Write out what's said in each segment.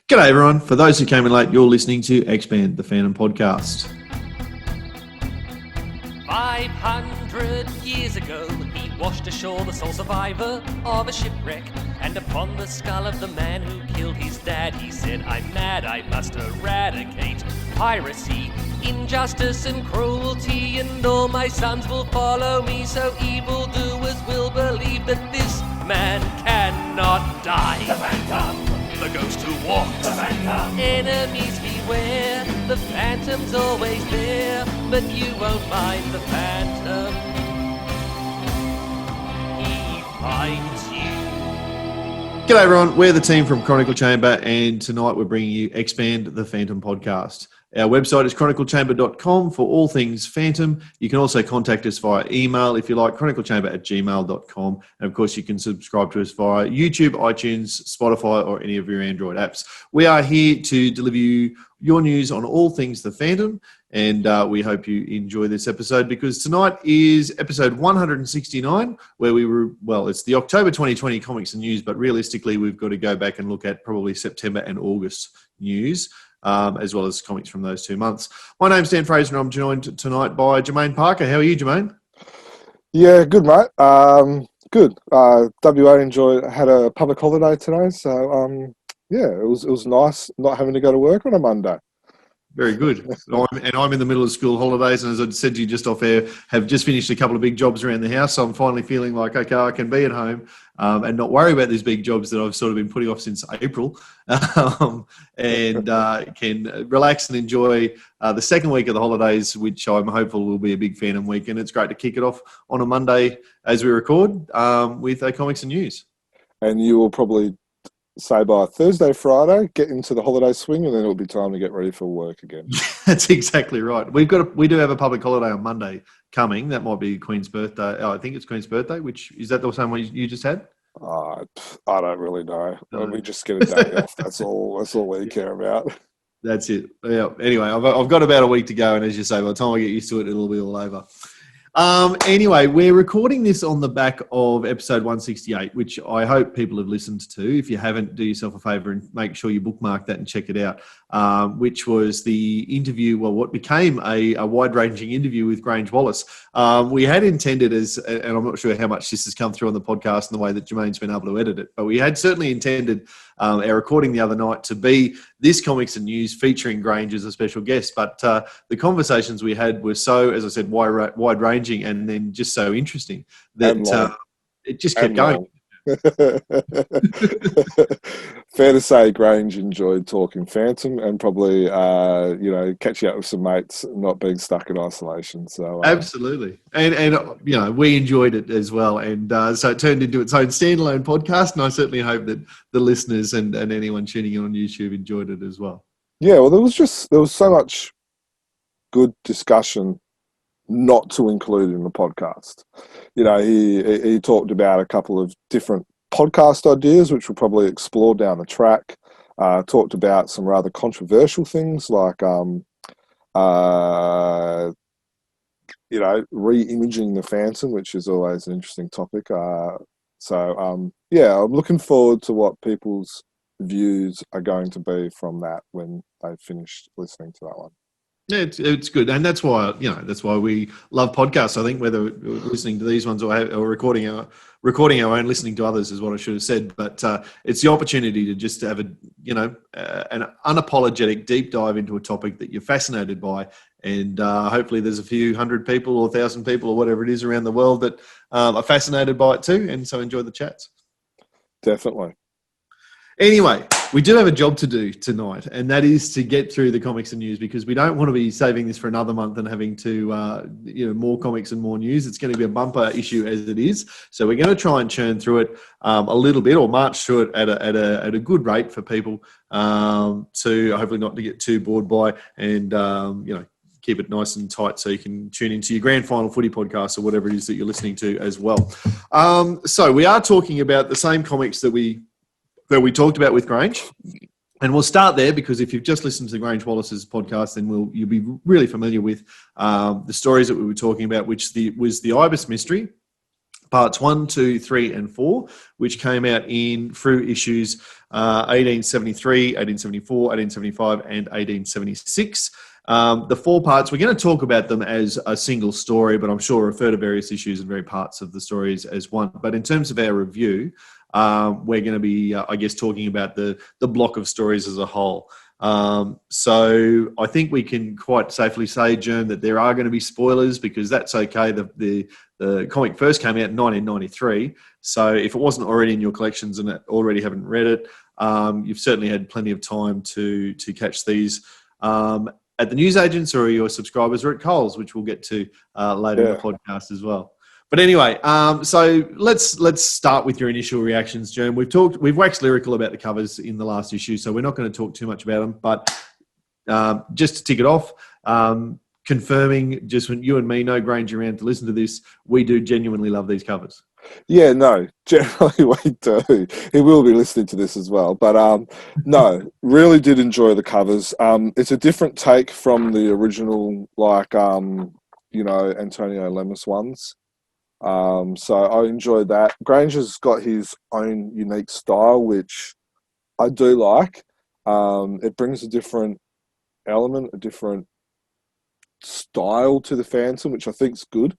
G'day everyone. For those who came in late, you're listening to Expand the Phantom podcast. 500 years ago, he washed ashore the sole survivor of a shipwreck. And upon the skull of the man who killed his dad, he said, "I'm mad, I must eradicate piracy, injustice and cruelty, and all my sons will follow me, so evildoers will believe that this man cannot die." The Phantom, the ghost who walked. The Phantom, enemies beware, the Phantom's always there, but you won't mind the Phantom. He finds you. G'day everyone. We're the team from Chronicle Chamber, and tonight we're bringing you Expand the Phantom podcast. Our website is chroniclechamber.com for all things Phantom. You can also contact us via email if you like, chroniclechamber@gmail.com. And of course, you can subscribe to us via YouTube, iTunes, Spotify, or any of your Android apps. We are here to deliver you your news on all things the Phantom, and we hope you enjoy this episode, because tonight is episode 169, where it's the October 2020 comics and news, but realistically, we've got to go back and look at probably September and August news. As well as comics from those 2 months. My name's Dan Fraser, and I'm joined tonight by Jermaine Parker. How are you, Jermaine? Yeah, good, mate. Good. WA had a public holiday today, so it was nice not having to go to work on a Monday. Very good. I'm in the middle of school holidays, and as I said to you just off air, have just finished a couple of big jobs around the house, so I'm finally feeling like, okay, I can be at home and not worry about these big jobs that I've sort of been putting off since April, and can relax and enjoy the second week of the holidays, which I'm hopeful will be a big Phantom week, and it's great to kick it off on a Monday as we record with comics and news. And you will probably say by Thursday, Friday, get into the holiday swing, and then it'll be time to get ready for work again. That's exactly right. We do have a public holiday on Monday coming. That might be Queen's birthday. Oh, I think it's Queen's birthday. Which is that the same one you just had? I don't really know. No. We just get a day off. That's all we care about. That's it. Yeah. Anyway, I've got about a week to go, and as you say, by the time I get used to it, it'll be all over. Anyway, we're recording this on the back of episode 168, which I hope people have listened to. If you haven't, do yourself a favour and make sure you bookmark that and check it out, which was the interview, what became a wide-ranging interview with Grange Wallace. We had intended and I'm not sure how much this has come through on the podcast and the way that Jermaine's been able to edit it, but we had certainly intended our recording the other night to be this comics and news featuring Grange as a special guest, but the conversations we had were so, as I said, wide-ranging and then just so interesting that it just kept going. Fair to say Grange enjoyed talking Phantom and probably catching up with some mates, not being stuck in isolation. So absolutely, and we enjoyed it as well, and so it turned into its own standalone podcast, and I certainly hope that the listeners and anyone tuning in on YouTube enjoyed it as well. Yeah, well, there was so much good discussion not to include in the podcast. He talked about a couple of different podcast ideas, which we'll probably explore down the track. Talked about some rather controversial things like, re-imaging the Phantom, which is always an interesting topic. I'm looking forward to what people's views are going to be from that when they've finished listening to that one. Yeah, it's good, and that's why we love podcasts. I think whether listening to these ones or recording our own, listening to others is what I should have said. But it's the opportunity to just have an unapologetic deep dive into a topic that you're fascinated by, and hopefully there's a few hundred people or 1,000 people or whatever it is around the world that are fascinated by it too, and so enjoy the chats. Definitely. Anyway, we do have a job to do tonight, and that is to get through the comics and news, because we don't want to be saving this for another month and having to, more comics and more news. It's going to be a bumper issue as it is. So we're going to try and churn through it a little bit, or march through it at a good rate for people to hopefully not to get too bored by, and, keep it nice and tight so you can tune into your grand final footy podcast or whatever it is that you're listening to as well. So we are talking about the same comics that we talked about with Grange, and we'll start there, because if you've just listened to Grange Wallace's podcast, then you'll be really familiar with the stories that we were talking about, which was the Ibis Mystery, parts 1, 2, 3, and 4, which came out in Frew issues 1873, 1874, 1875, and 1876. The 4 parts, we're going to talk about them as a single story, but I'm sure refer to various issues and various parts of the stories as one. But in terms of our review, we're going to be, I guess, talking about the block of stories as a whole. So I think we can quite safely say, Germ, that there are going to be spoilers, because that's okay. The comic first came out in 1993. So if it wasn't already in your collections and already haven't read it, you've certainly had plenty of time to catch these at the newsagents or your subscribers or at Coles, which we'll get to later in the podcast as well. But anyway, so let's start with your initial reactions, Germ. We've waxed lyrical about the covers in the last issue, so we're not going to talk too much about them. But just to tick it off, confirming, just when you and me know Grange around to listen to this, we do genuinely love these covers. Yeah, no, generally we do. He will be listening to this as well. But no, really did enjoy the covers. It's a different take from the original, Antonio Lemus ones. So I enjoyed that. Granger's got his own unique style, which I do like. It brings a different element, a different style to the Phantom, which I think is good,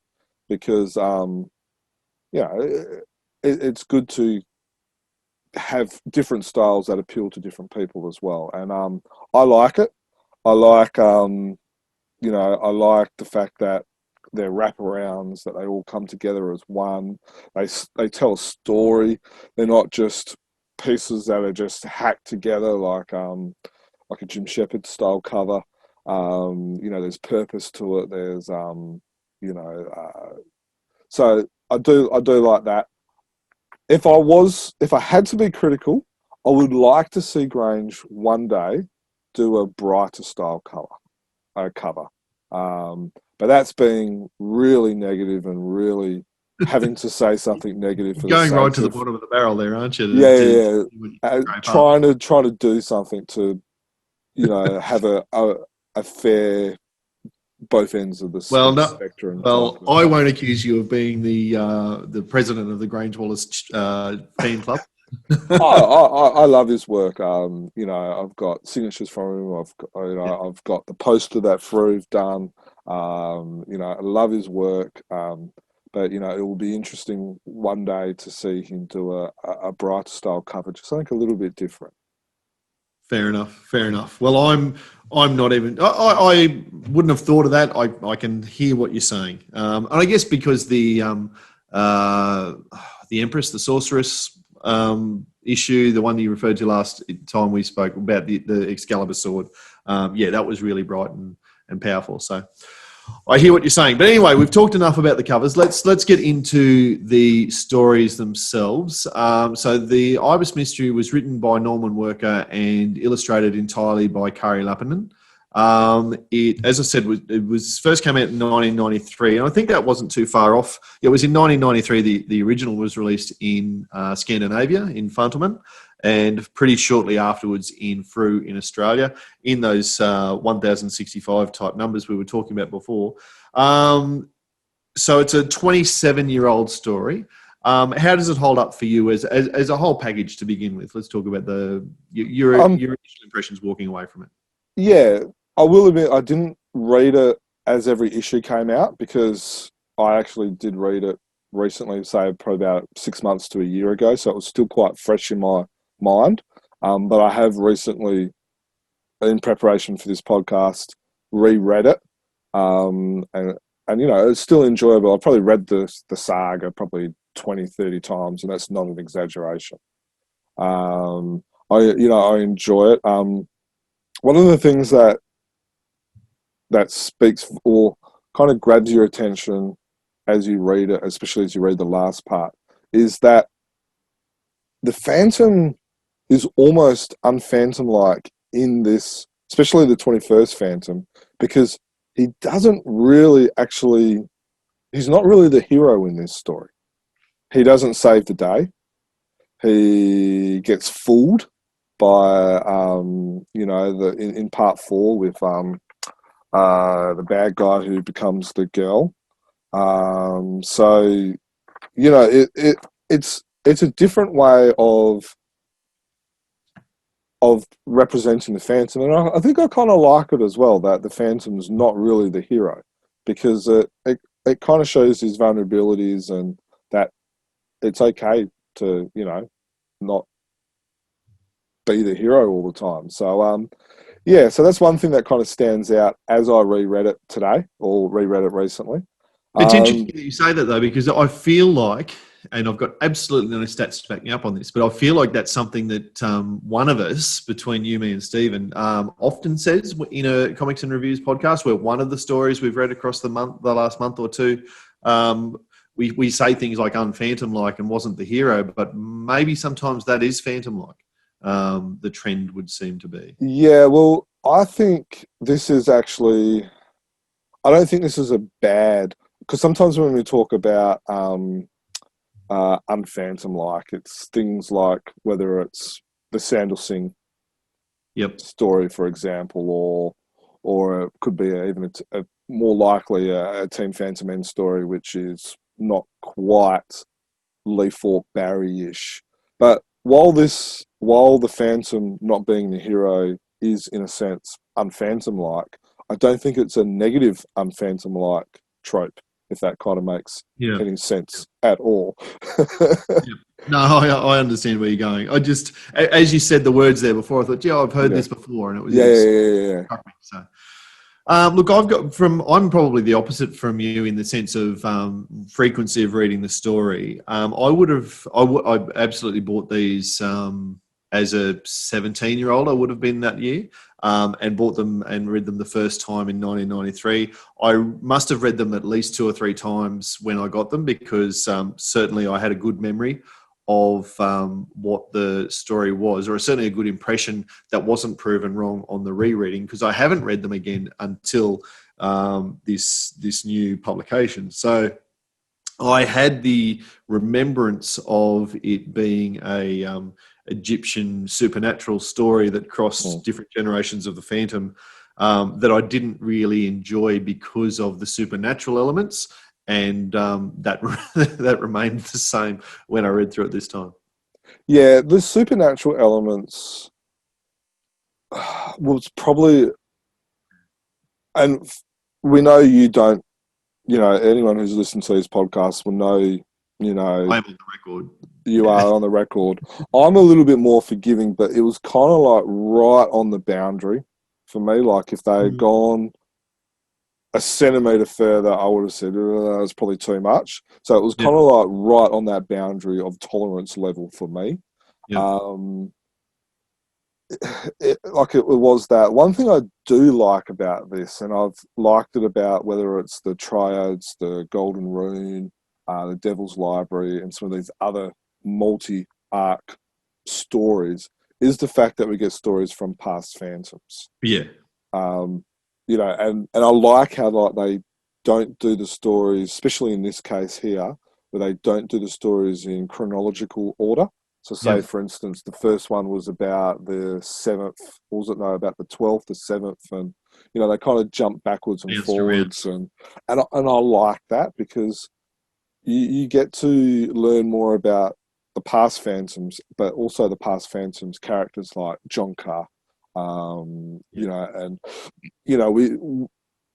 because it's good to have different styles that appeal to different people as well. And I like it. I like I like the fact that they're wraparounds, that they all come together as one. They tell a story. They're not just pieces that are just hacked together like a Jim Shepard style cover. There's purpose to it. There's so I do like that. If I had to be critical, I would like to see Grange one day do a brighter style cover. But that's being really negative and really having to say something negative. For going right to the bottom of the barrel there, aren't you? Trying to do something to, have a fair both ends of the spectrum. Well, I won't accuse you of being the president of the Grange Wallace fan club. I love his work. I've got signatures from him. I've got the poster that Frew's done. I love his work. But it will be interesting one day to see him do a brighter style cover, just something a little bit different. Fair enough. Well, I'm not even. I wouldn't have thought of that. I can hear what you're saying, and I guess because the Empress, the Sorceress issue, the one that you referred to last time we spoke about, the Excalibur sword, that was really bright and powerful. So I hear what you're saying. But anyway, we've talked enough about the covers. Let's get into the stories themselves. So the Ibis Mystery was written by Norman Worker and illustrated entirely by Carrie Leffenin. It, as I said, it was first came out in 1993, and I think that wasn't too far off. It was in 1993. The original was released in Scandinavia, in Fantomen, and pretty shortly afterwards in Frew in Australia, in those 1065 type numbers we were talking about before. So it's a 27-year-old story. How does it hold up for you as a whole package to begin with? Let's talk about your initial impressions walking away from it. Yeah, I will admit I didn't read it as every issue came out, because I actually did read it recently, say probably about 6 months to a year ago, so it was still quite fresh in my mind. But I have recently, in preparation for this podcast, reread it, and it's still enjoyable. I've probably read the saga probably 20, 30 times, and that's not an exaggeration. I enjoy it. One of the things that speaks or kind of grabs your attention as you read it, especially as you read the last part, is that the Phantom is almost unphantom-like in this, especially the 21st Phantom, because he doesn't really he's not really the hero in this story. He doesn't save the day. He gets fooled by, in part 4 with the bad guy who becomes the girl. It's a different way of of representing the Phantom, and I think I kind of like it as well that the Phantom's not really the hero, because it kind of shows his vulnerabilities and that it's okay to, you know, not be the hero all the time. So yeah, so that's one thing that kind of stands out as I reread it today or reread it recently. It's interesting that you say that, though, because I feel like, and I've got absolutely no stats to back me up on this, but I feel like that's something that one of us, between you, me, and Stephen, often says in a Comics and Reviews podcast, where one of the stories we've read across the last month or two, we say things like unphantom-like and wasn't the hero, but maybe sometimes that is phantom-like. The trend would seem to be. Yeah, well, I think this is actually... I don't think this is a bad... Because sometimes when we talk about unphantom-like, it's things like whether it's the Sandal Singh story, for example, or it could be even a more likely a Team Fantomen story, which is not quite Lee Falk Barry-ish. But while the Phantom not being the hero is in a sense unphantom-like, I don't think it's a negative unphantom-like trope, if that kind of makes any sense at all. No, I understand where you're going. I just, as you said the words there before, I thought, I've heard this before, and it was yeah. So, look, I'm probably the opposite from you in the sense of frequency of reading the story. I absolutely bought these as a 17-year-old. I would have been that year. And bought them and read them the first time in 1993. I must have read them at least 2 or 3 times when I got them, because certainly I had a good memory of what the story was, or certainly a good impression that wasn't proven wrong on the rereading, because I haven't read them again until this new publication. So I had the remembrance of it being a Egyptian supernatural story that crossed different generations of the Phantom, that I didn't really enjoy because of the supernatural elements, and that remained the same when I read through it this time. Yeah, the supernatural elements was probably, and we know you don't, you know, anyone who's listened to these podcasts will know, you know, I'm on the record. You are on the record. I'm a little bit more forgiving, but it was kind of like right on the boundary for me. Like if they had gone a centimetre further, I would have said, that was probably too much. So it was kind of like right on that boundary of tolerance level for me. It was that. One thing I do like about this, and I've liked it about whether it's the Triads, the Golden Rune, the Devil's Library, and some of these other multi-arc stories, is the fact that we get stories from past Phantoms. Yeah. You know, and I like how like they don't do the stories, especially in this case here, where they don't do the stories in chronological order. So say, for instance, the first one was about the 7th, or was it, no, about the 12th, the 7th, and, you know, they kind of jump backwards and forwards. And I like that, because you get to learn more about the past Phantoms, but also the past Phantoms characters like John Carr, you know, and, you know,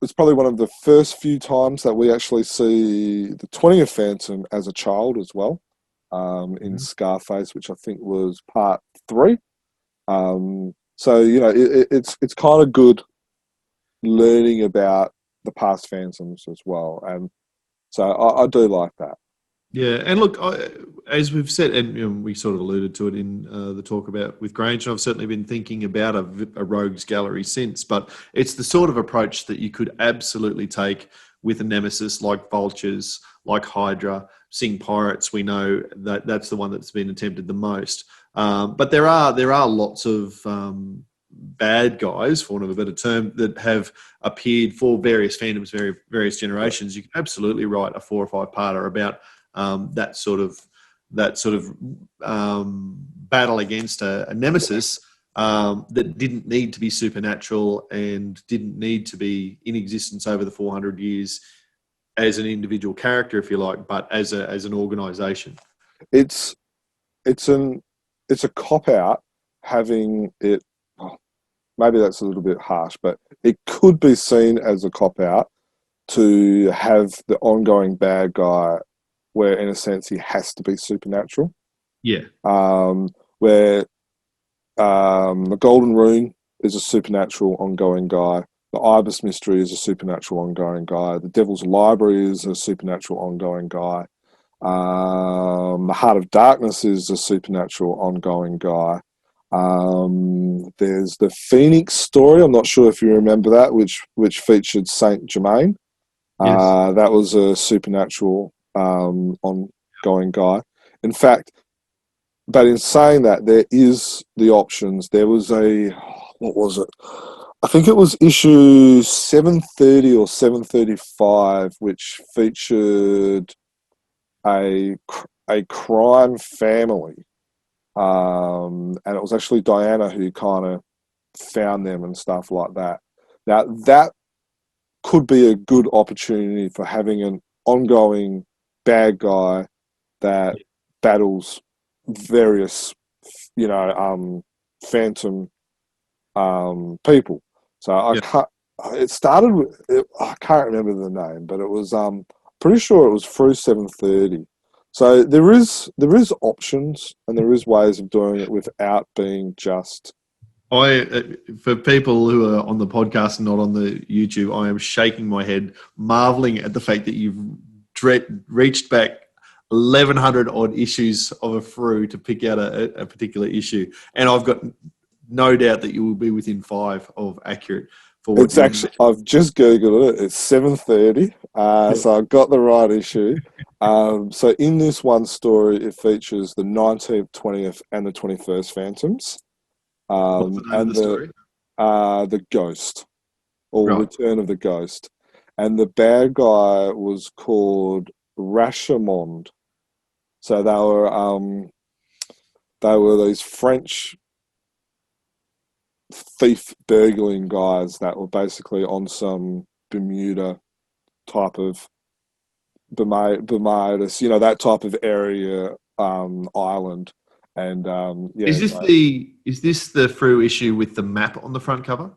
it's probably one of the first few times that we actually see the 20th Phantom as a child as well, in Scarface, which I think was part 3. So, you know, it's kind of good learning about the past Phantoms as well. And so I do like that. Yeah, and look, as we've said, and you know, we sort of alluded to it in the talk about with Grange, and I've certainly been thinking about a rogues gallery since, but it's the sort of approach that you could absolutely take with a nemesis like Vultures, like Hydra, Sing Pirates. We know that that's the one that's been attempted the most. But there are lots of bad guys, for want of a better term, that have appeared for various fandoms, various generations. You can absolutely write a 4 or 5-parter about that sort of battle against a nemesis that didn't need to be supernatural and didn't need to be in existence over the 400 years as an individual character, if you like, but as an organisation. It's a cop out, having it, oh, maybe that's a little bit harsh, but it could be seen as a cop-out to have the ongoing bad guy where, in a sense, he has to be supernatural. Yeah. Where the Golden Rune is a supernatural ongoing guy. The Ibis Mystery is a supernatural ongoing guy. The Devil's Library is a supernatural ongoing guy. The Heart of Darkness is a supernatural ongoing guy. There's the Phoenix story. I'm not sure if you remember that, which featured Saint Germain. Yes. That was a supernatural ongoing guy. In fact, but in saying that, there is the options. There was what was it? I think it was issue 730 or 735, which featured a crime family. And it was actually Diana who kind of found them and stuff like that. Now, that could be a good opportunity for having an ongoing bad guy that battles various, phantom people. So it started with, I can't remember the name, but it was pretty sure it was Frew 730. So there is options and there is ways of doing it without being just. For people who are on the podcast and not on the YouTube, I am shaking my head, marveling at the fact that you've reached back 1,100 odd issues of a Frew to pick out a particular issue, and I've got no doubt that you will be within 5 of accurate. It's actually, I've just Googled it. It's 730, so I've got the right issue. So in this one story, it features the 19th, 20th, and the 21st Phantoms. What's the name of the story? The Ghost, or right. Return of the Ghost. And the bad guy was called Rashomon. So they were these French thief burgling guys that were basically on some Bermuda type of Bermudas, that type of area, island. And is this the Frew issue with the map on the front cover?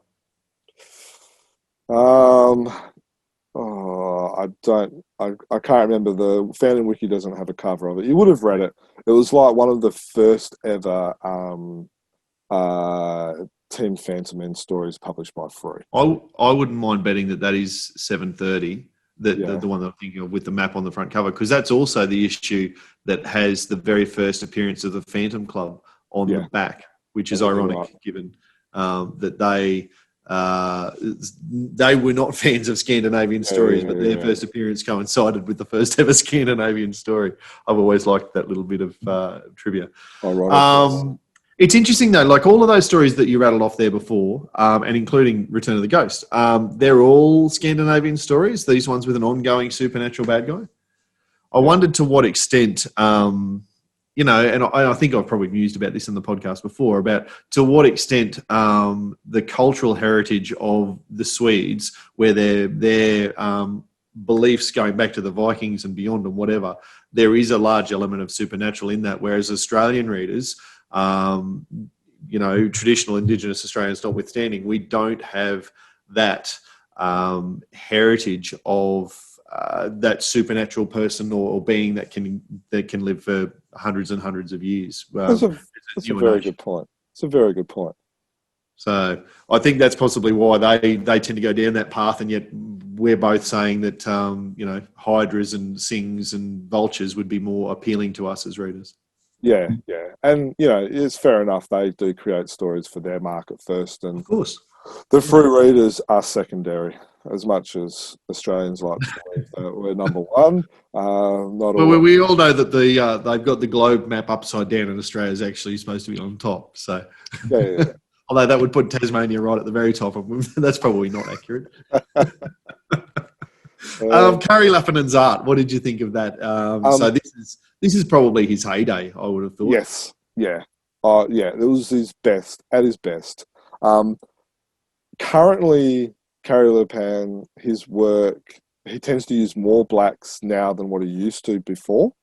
I can't remember. The Fandom Wiki doesn't have a cover of it. You would have read it. It was like one of the first ever Team Fantomen stories published by Frew. I wouldn't mind betting that is 730. The one that I'm thinking of with the map on the front cover, because that's also the issue that has the very first appearance of the Phantom Club on the back, which is ironic, right, given that they were not fans of Scandinavian stories, but their first appearance coincided with the first ever Scandinavian story. I've always liked that little bit of trivia. It's interesting though, like all of those stories that you rattled off there before, and including Return of the Ghost, they're all Scandinavian stories, these ones with an ongoing supernatural bad guy. I wondered to what extent, and I think I've probably mused about this in the podcast before, about to what extent the cultural heritage of the Swedes, where their beliefs going back to the Vikings and beyond and whatever, there is a large element of supernatural in that, whereas Australian readers, traditional Indigenous Australians notwithstanding, we don't have that heritage of that supernatural person or being that can live for hundreds and hundreds of years. That's a very good point. It's a very good point. So I think that's possibly why they tend to go down that path, and yet we're both saying that hydras and sings and vultures would be more appealing to us as readers. Yeah. And, it's fair enough. They do create stories for their market first. And of course, the Frew readers are secondary, as much as Australians like to believe that we're number one. We all know that they've got the globe map upside down and Australia is actually supposed to be on top. So, yeah. Although that would put Tasmania right at the very top. That's probably not accurate. Carrie Leffenin's art. What did you think of that? So this is probably his heyday, I would have thought. Yes, yeah, it was his best at his best. Currently, Carrie Leffenin, his work, he tends to use more blacks now than what he used to before,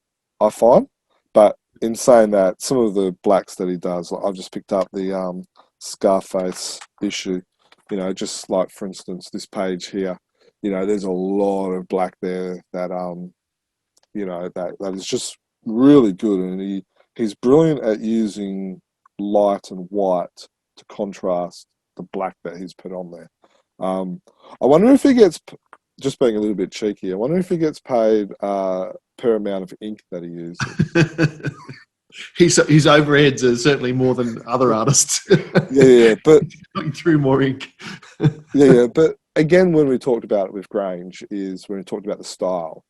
I find. But in saying that, some of the blacks that he does, like I've just picked up the Scarface issue. Just like, for instance, this page here. There's a lot of black there that that is just really good, and he's brilliant at using light and white to contrast the black that he's put on there. I wonder if he gets, just being a little bit cheeky, I wonder if he gets paid per amount of ink that he uses. His overheads are certainly more than other artists. Yeah, but going through more ink. yeah, but again, when we talked about it with Grange, is when we talked about the style,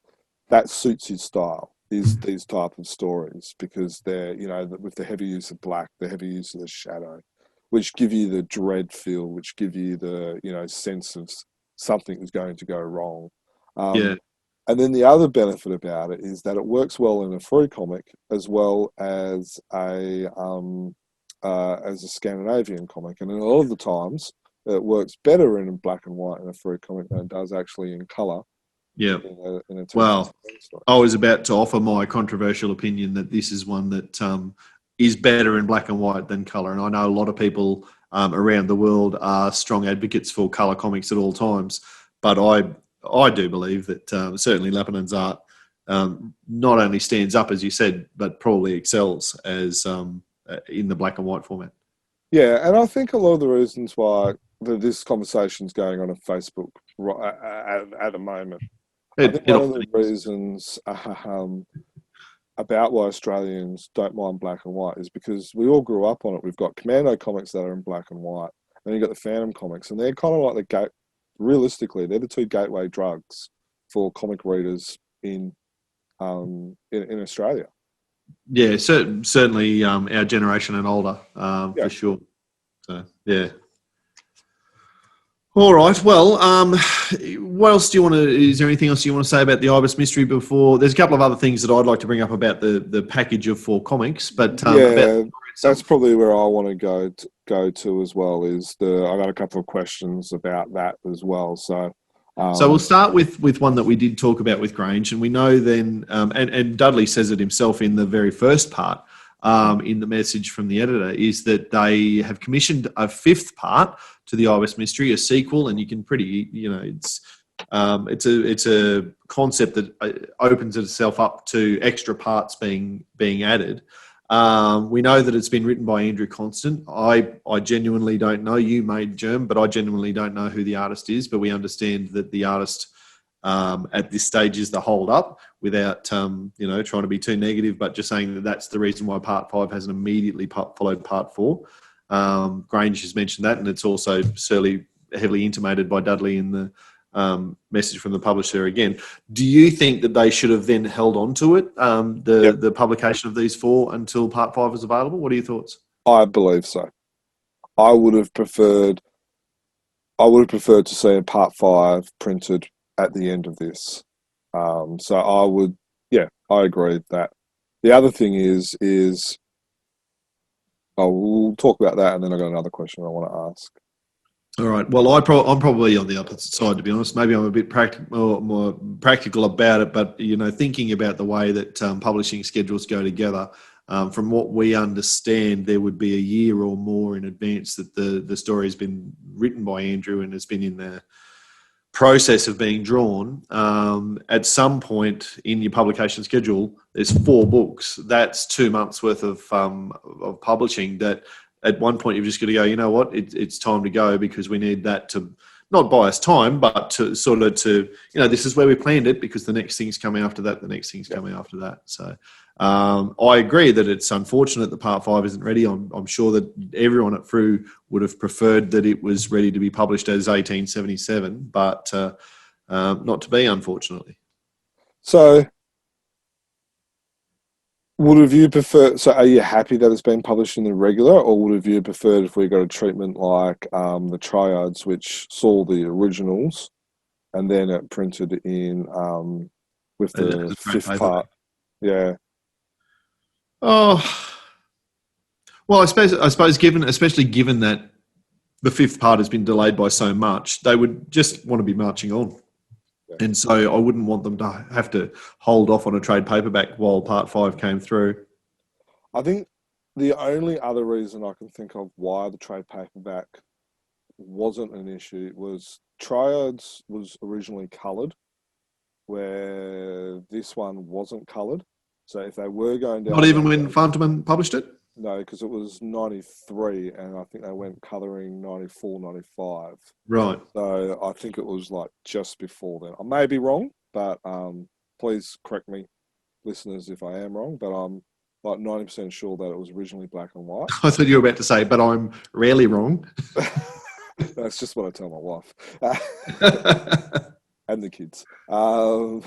that suits his style. Is these type of stories, because they're with the heavy use of black, the heavy use of the shadow, which give you the dread feel, which give you the sense of something is going to go wrong. Yeah. And then the other benefit about it is that it works well in a Frew comic as well as a Scandinavian comic, and a lot of the times it works better in black and white in a Frew comic than it does actually in colour. Yeah. In a Well, story. I was about to offer my controversial opinion that this is one that is better in black and white than colour, and I know a lot of people around the world are strong advocates for colour comics at all times, but I do believe that certainly Leffenin's art not only stands up, as you said, but probably excels as in the black and white format. Yeah, and I think a lot of the reasons why this conversation's going on Facebook at the moment, I think one of the reasons about why Australians don't mind black and white is because we all grew up on it. We've got Commando comics that are in black and white, then you've got the Phantom comics, and they're kind of like realistically, they're the two gateway drugs for comic readers in Australia. Yeah, certainly our generation and older, for sure. So, yeah. All right. Well, what else do you want to? Is there anything else you want to say about the Ibis Mystery before? There's a couple of other things that I'd like to bring up about the package of 4 comics, but that's probably where I want to go to as well. I got a couple of questions about that as well. So we'll start with one that we did talk about with Grange, and we know then, and Dudley says it himself in the very first part. In the message from the editor, is that they have commissioned a 5th part to the Ibis Mystery, a sequel, and you can it's a concept that opens itself up to extra parts being added. We know that it's been written by Andrew Constant. I genuinely don't know. You made Germ, but I genuinely don't know who the artist is. But we understand that the artist at this stage is the hold up, without trying to be too negative, but just saying that that's the reason why Part 5 hasn't immediately followed Part 4. Grange has mentioned that, and it's also certainly heavily intimated by Dudley in the message from the publisher again. Do you think that they should have then held on to it, the publication of these 4, until Part 5 is available? What are your thoughts? I believe so. I would have preferred to see a Part 5 printed at the end of this. So I would, I agree with that. The other thing is we'll talk about that, and then I've got another question I want to ask. All right. Well, I'm probably on the opposite side, to be honest. Maybe I'm a bit more practical about it, but thinking about the way that publishing schedules go together, from what we understand, there would be a year or more in advance that the story has been written by Andrew and has been in the process of being drawn. At some point in your publication schedule, there's 4 books. That's 2 months worth of publishing. That at one point you've just got to go, you know what, it's time to go, because we need that to not buy us time, but to sort of this is where we planned it, because the next thing's coming after that, the next thing's coming after that. So I agree that it's unfortunate that Part 5 isn't ready. I'm sure that everyone at Frew would have preferred that it was ready to be published as 1877, but not to be, unfortunately. So are you happy that it's been published in the regular, or would have you preferred if we got a treatment like the Triads, which saw the originals and then it printed in with the 5th part? Yeah. Oh, well, I suppose especially given that the 5th part has been delayed by so much, they would just want to be marching on. Yeah. And so I wouldn't want them to have to hold off on a trade paperback while Part 5 came through. I think the only other reason I can think of why the trade paperback wasn't an issue was Triads was originally coloured, where this one wasn't coloured. So if they were going down... Not even when Fantomen published it? No, because it was 93, and I think they went colouring 94, 95. Right. So I think it was like just before then. I may be wrong, but please correct me, listeners, if I am wrong, but I'm like 90% sure that it was originally black and white. I thought you were about to say, but I'm rarely wrong. That's just what I tell my wife. And the kids. So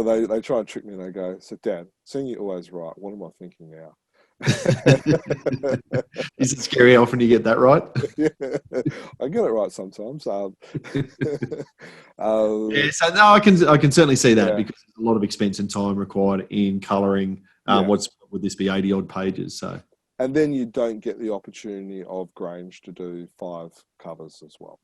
they try and trick me and they go, so Dad, seeing you always right, what am I thinking now? Is it scary how often you get that right? Yeah, I get it right sometimes. Yeah, so no, I can certainly see that, Yeah. because there's a lot of expense and time required in colouring. Would this be 80 odd pages? So, and then you don't get the opportunity of Grange to do 5 covers as well.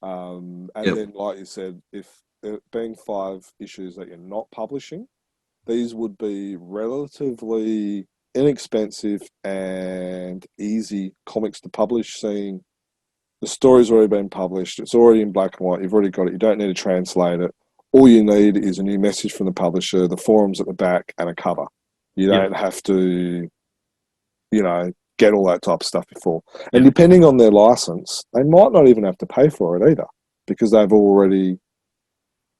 And then, like you said, if it being 5 issues that you're not publishing, these would be relatively inexpensive and easy comics to publish, seeing the story's already been published, it's already in black and white, you've already got it, you don't need to translate it. All you need is a new message from the publisher, the forums at the back, and a cover. You don't have to, get all that type of stuff before. And depending on their license, they might not even have to pay for it either, because they've already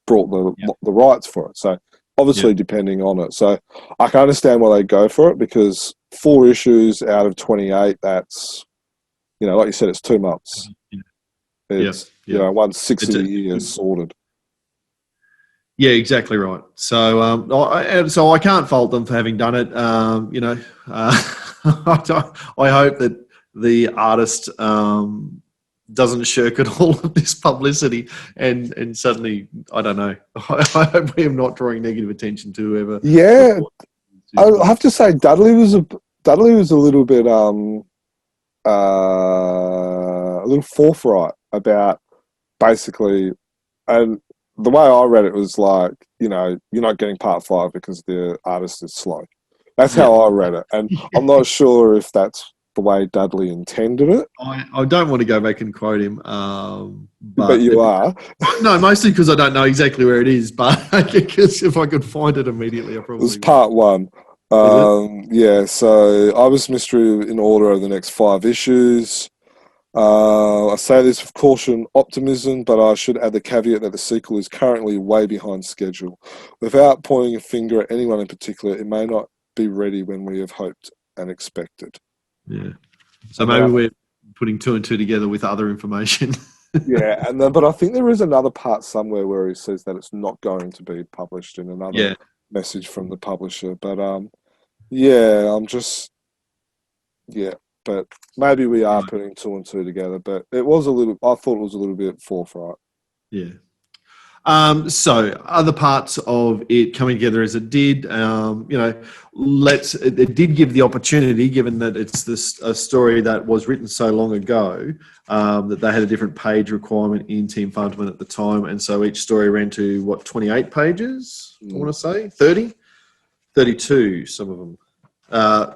brought the rights for it. So obviously depending on it. So I can understand why they go for it, because 4 issues out of 28, that's, like you said, it's 2 months. It's, 1/6 of the year is sorted. Yeah, exactly right. So, I can't fault them for having done it. I hope that the artist doesn't shirk at all of this publicity, and suddenly, I don't know. I hope we are not drawing negative attention to whoever. Yeah, I have to say, Dudley was a little bit a little forthright about basically, and the way I read it was like, you're not getting part 5 because the artist is slow. That's how I read it. And I'm not sure if that's the way Dudley intended it. I don't want to go back and quote him. But you are. No, mostly because I don't know exactly where it is. But because if I could find it immediately, I probably would. It was part 1. So Ibis Mystery in order over the next 5 issues. I say this with caution, optimism, but I should add the caveat that the sequel is currently way behind schedule. Without pointing a finger at anyone in particular, it may not be ready when we have hoped and expected. Yeah. So maybe we're putting 2 and 2 together with other information. But I think there is another part somewhere where he says that it's not going to be published in another message from the publisher. But but maybe we are putting 2 and 2 together. But I thought it was a little bit forthright. Yeah. So other parts of it coming together as it did, it did give the opportunity, given that it's a story that was written so long ago, that they had a different page requirement in Team Fantomen at the time. And so each story ran to 28 pages, I want to say 30, 32, some of them.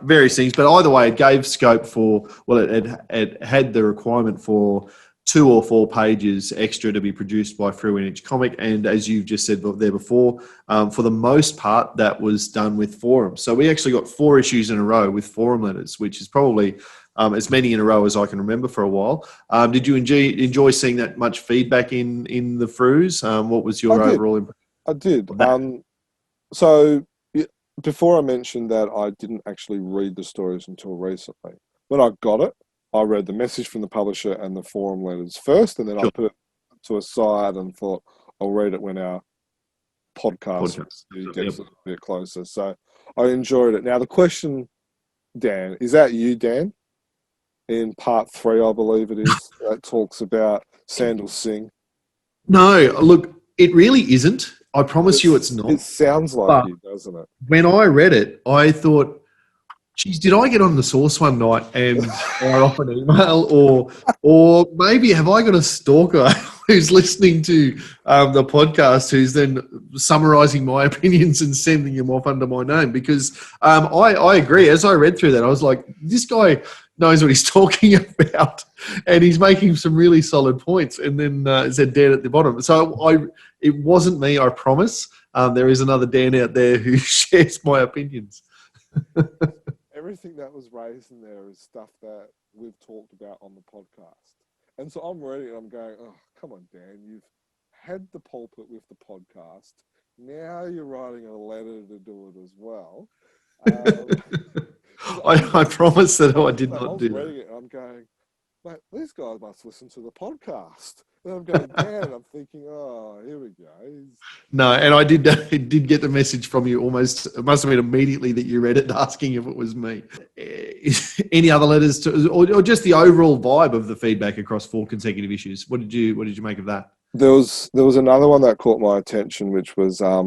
Various things, but either way, it gave scope for, it had the requirement for 2 or 4 pages extra to be produced by Frew in each comic. And as you've just said there before, for the most part, that was done with forums. So we actually got 4 issues in a row with forum letters, which is probably as many in a row as I can remember for a while. Did you enjoy seeing that much feedback in the Frews? What was your overall impression? I did. So before I mentioned that I didn't actually read the stories until recently. When I got it, I read the message from the publisher and the forum letters first, and then I put it to a side and thought I'll read it when our podcast gets a little bit closer. So I enjoyed it. Now the question, Dan, is that you, Dan? In part 3, I believe it is, that talks about Sandal Singh. No, look, it really isn't. I promise you it's not. It sounds like you, doesn't it? When I read it, I thought, geez, did I get on the source one night and fire off an email, or maybe have I got a stalker who's listening to the podcast who's then summarising my opinions and sending them off under my name, because I agree. As I read through that, I was like, this guy knows what he's talking about, and he's making some really solid points. And then it said Dan at the bottom. So it wasn't me, I promise. There is another Dan out there who shares my opinions. Everything that was raised in there is stuff that we've talked about on the podcast. And so I'm reading it, I'm going, oh, come on, Dan, you've had the pulpit with the podcast. Now you're writing a letter to do it as well. I promise that I did not do that. I'm reading it and I'm going, mate, these guys must listen to the podcast. And I'm going, Dan, I'm thinking, oh, here we go. No, and I did get the message from you almost, it must have been immediately that you read it, asking if it was me. Any other letters or just the overall vibe of the feedback across 4 consecutive issues? What did you make of that? There was another one that caught my attention, which was I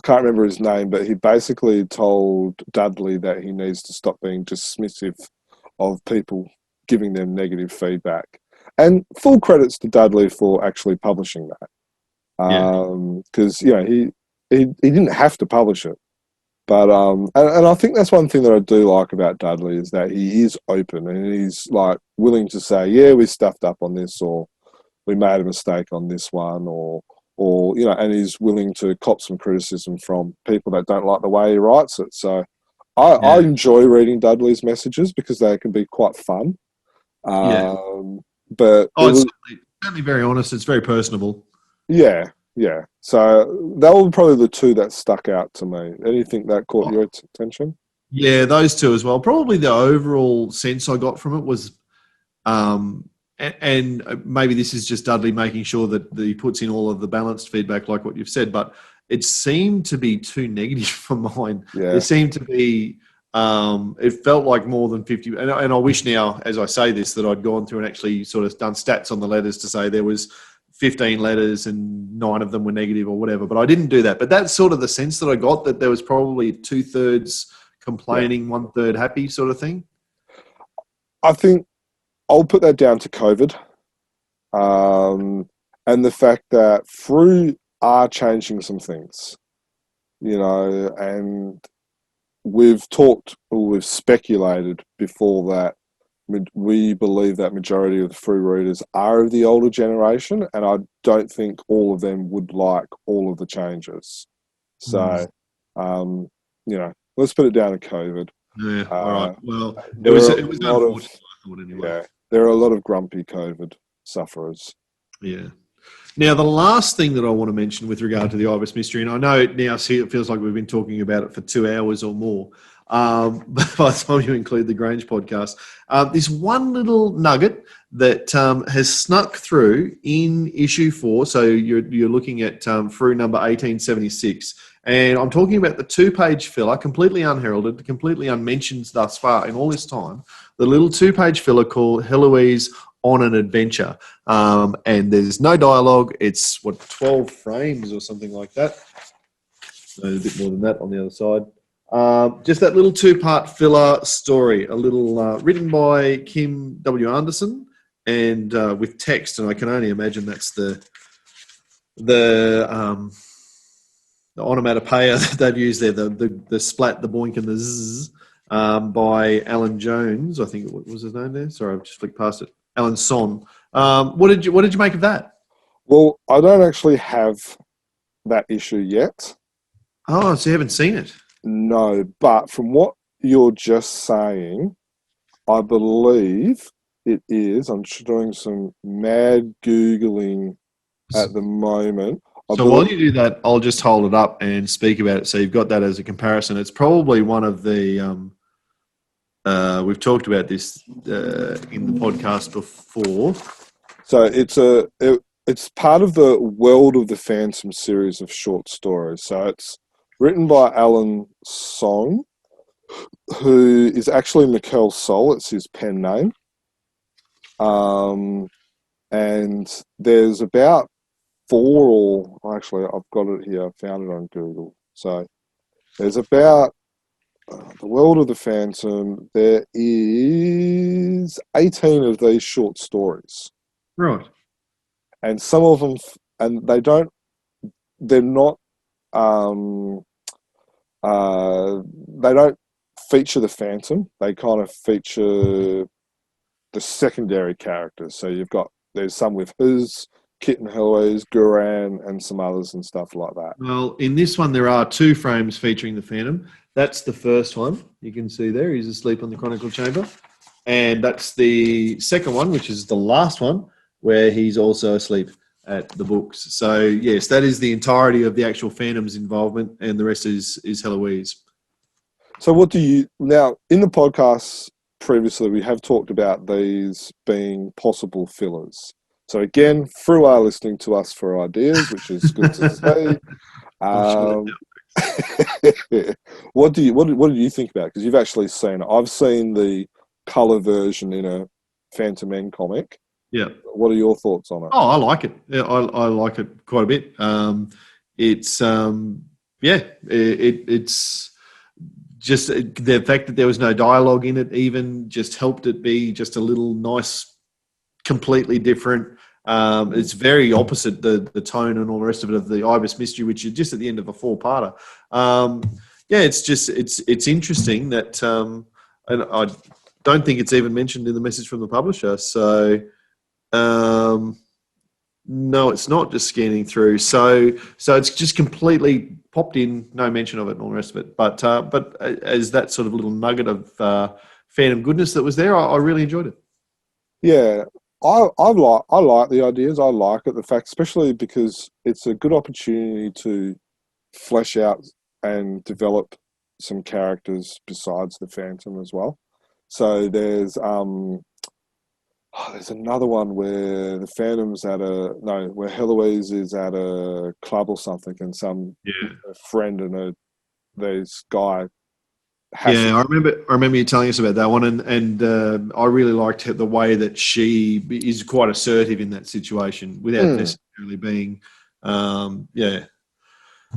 can't remember his name, but he basically told Dudley that he needs to stop being dismissive of people giving them negative feedback. And full credits to Dudley for actually publishing that, because he didn't have to publish it, but and I think that's one thing that I do like about Dudley is that he is open and he's like willing to say, yeah, we stuffed up on this, or we made a mistake on this one, or and he's willing to cop some criticism from people that don't like the way he writes it. So I enjoy reading Dudley's messages because they can be quite fun. But it's certainly very honest. It's very personable. Yeah. So that were probably the 2 that stuck out to me. Anything that caught your attention? Yeah, those 2 as well. Probably the overall sense I got from it was, and maybe this is just Dudley making sure that he puts in all of the balanced feedback like what you've said, but it seemed to be too negative for mine. Yeah. It seemed to be... it felt like more than 50, and I wish now, as I say this, that I'd gone through and actually sort of done stats on the letters to say there was 15 letters and 9 of them were negative or whatever, but I didn't do that. But that's sort of the sense that I got, that there was probably 2/3 complaining, 1/3 happy sort of thing. I think I'll put that down to COVID, and the fact that Frew are changing some things, and we've speculated before that we believe that majority of the Frew readers are of the older generation, and I don't think all of them would like all of the changes. So, let's put it down to COVID. Yeah, all right. Well, it was unfortunate, I thought, anyway. Yeah, there are a lot of grumpy COVID sufferers. Yeah. Now, the last thing that I want to mention with regard to the Ibis Mystery, and I know now it feels like we've been talking about it for 2 hours or more, but by the time you include the Grange podcast, this one little nugget that has snuck through in issue 4. So you're looking at Frew number 1876, and I'm talking about the 2-page filler, completely unheralded, completely unmentioned thus far in all this time. The little 2-page filler called Heloise on an Adventure, and there's no dialogue. It's 12 frames or something like that. No, a bit more than that on the other side. Just that little 2-part filler story, a little written by Kim W. Anderson and with text, and I can only imagine that's the onomatopoeia that they've used there, the splat, the boink, and the zzz, by Alan Jones. I think what was his name there. Sorry, I've just flicked past it. Alan Son. What did you make of that? Well, I don't actually have that issue yet. Oh, so you haven't seen it? No, but from what you're just saying, I believe it is. I'm doing some mad Googling at the moment. While you do that, I'll just hold it up and speak about it. So you've got that as a comparison. It's probably one of the... we've talked about this in the podcast before. So it's part of the World of the Phantom series of short stories. So it's written by Alan Song, who is actually Mikael Soul. It's his pen name. And there's about 4 actually, I've got it here. I found it on Google. So there's about the World of the Phantom, there is 18 of these short stories. Right. and some of them, and they're not, they don't feature the Phantom. They kind of feature the secondary characters. So there's some with Kit and Heloise, Guran, and some others and stuff like that. Well, in this one, there are 2 frames featuring the Phantom. That's the first one. You can see there. He's asleep on the Chronicle Chamber. And that's the second one, which is the last one, where he's also asleep at the books. So, yes, that is the entirety of the actual Phantom's involvement, and the rest is Heloise. So now, in the podcast previously, we have talked about these being possible fillers. So again, Frew are listening to us for ideas, which is good to say. What do you think about it? Because you've actually seen it. I've seen the colour version in a Fantomen comic. Yeah. What are your thoughts on it? Oh, I like it. Yeah, I like it quite a bit. It's just the fact that there was no dialogue in it even just helped it be just a little nice, completely different. It's very opposite the tone and all the rest of it of the Ibis Mystery, which is just at the end of a 4-parter. It's interesting that, and I don't think it's even mentioned in the message from the publisher. So, no, it's not just scanning through. So it's just completely popped in, no mention of it and all the rest of it. But as that sort of little nugget of Phantom goodness that was there, I really enjoyed it. Yeah, I like the ideas. I like it. The fact, especially because it's a good opportunity to flesh out and develop some characters besides the Phantom as well. So there's another one where the Phantom's where Heloise is at a club or something, and a friend and this guy. I remember you telling us about that one, and I really liked the way that she is quite assertive in that situation without necessarily being,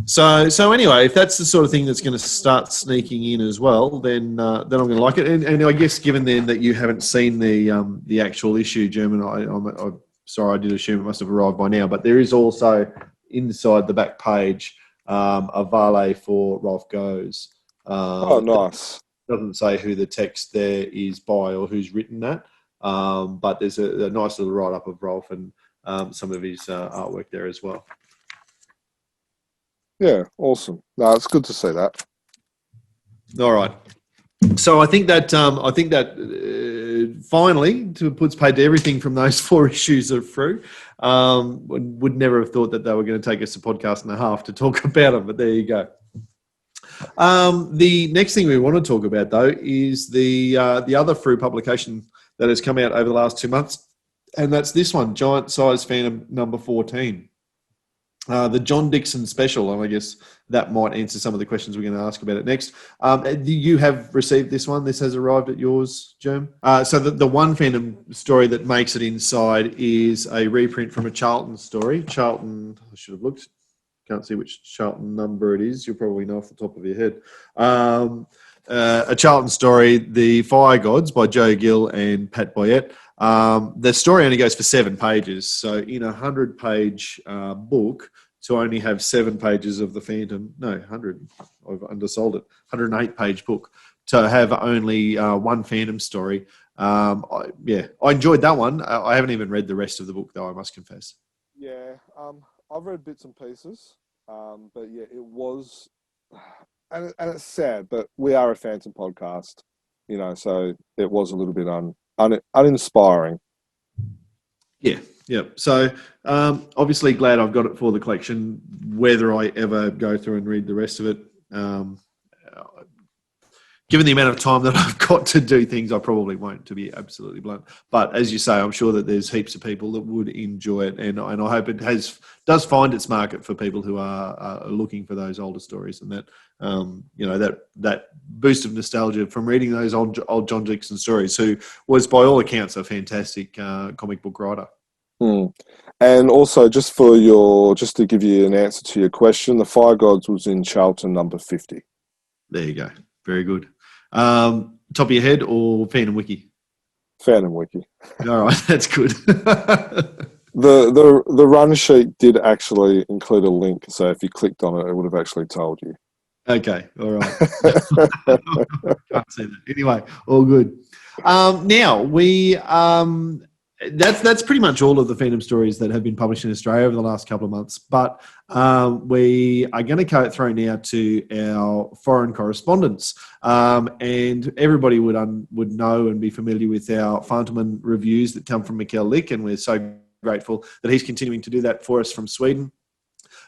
So anyway, if that's the sort of thing that's going to start sneaking in as well, then I'm going to like it. And I guess given then that you haven't seen the actual issue, German, I'm sorry, I did assume it must have arrived by now, but there is also inside the back page a valet for Rolf Gohs. Nice. Doesn't say who the text there is by or who's written that, but there's a nice little write-up of Rolf and some of his artwork there as well. Yeah, awesome. No, it's good to see that. All right. So I think that finally puts paid to everything from those 4 issues of Frew. Would never have thought that they were going to take us a podcast and a half to talk about them, but there you go. The next thing we want to talk about, though, is the other Frew publication that has come out over the last 2 months, and that's this one, Giant Size Phantom number 14. The John Dixon special, and I guess that might answer some of the questions we're going to ask about it next. You have received this one. This has arrived at yours, Germ. So the one Phantom story that makes it inside is a reprint from a Charlton story. Charlton, I should have looked. Can't see which Charlton number it is. You'll probably know off the top of your head. A Charlton story, The Fire Gods by Joe Gill and Pat Boyette. The story only goes for 7 pages. So in a 100-page book, to only have 7 pages of the Phantom, 100, I've undersold it, 108-page book, to have only one Phantom story. I enjoyed that one. I haven't even read the rest of the book, though, I must confess. Yeah, I've read bits and pieces, but yeah, it was, and it's sad, but we are a Phantom podcast, so it was a little bit uninspiring. Yeah. So obviously glad I've got it for the collection. Whether I ever go through and read the rest of it, given the amount of time that I've got to do things, I probably won't, to be absolutely blunt. But as you say, I'm sure that there's heaps of people that would enjoy it, and I hope it does find its market for people who are looking for those older stories, and that that boost of nostalgia from reading those old John Dixon stories, who was by all accounts a fantastic comic book writer. And also, just to give you an answer to your question, The Fire Gods was in Charlton number 50. There you go. Very good. Top of your head or Phantom Wiki? Phantom Wiki. All right, that's good. The the run sheet did actually include a link, so if you clicked on it, it would have actually told you. Okay, all right. Can't see that. Anyway, all good. Now that's pretty much all of the Phantom stories that have been published in Australia over the last couple of months. But we are going to go through now to our foreign correspondence, and everybody would know and be familiar with our Fantomen reviews that come from Mikael, Lyck, and we're so grateful that he's continuing to do that for us from Sweden.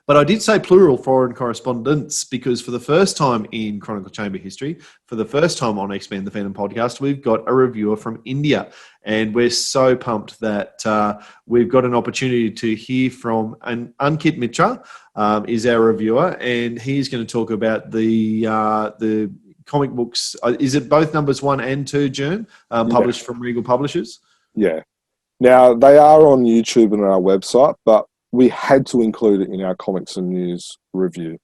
But I did say plural foreign correspondence because for the first time in Chronicle Chamber history, for the first time on Expand the Phantom podcast, we've got a reviewer from India. And we're so pumped that we've got an opportunity to hear from Ankit Mitra, is our reviewer, and he's going to talk about the comic books. Is it both numbers 1 and 2, Jern, published from Regal Publishers? Yeah. Now, they are on YouTube and our website, but we had to include it in our comics and news review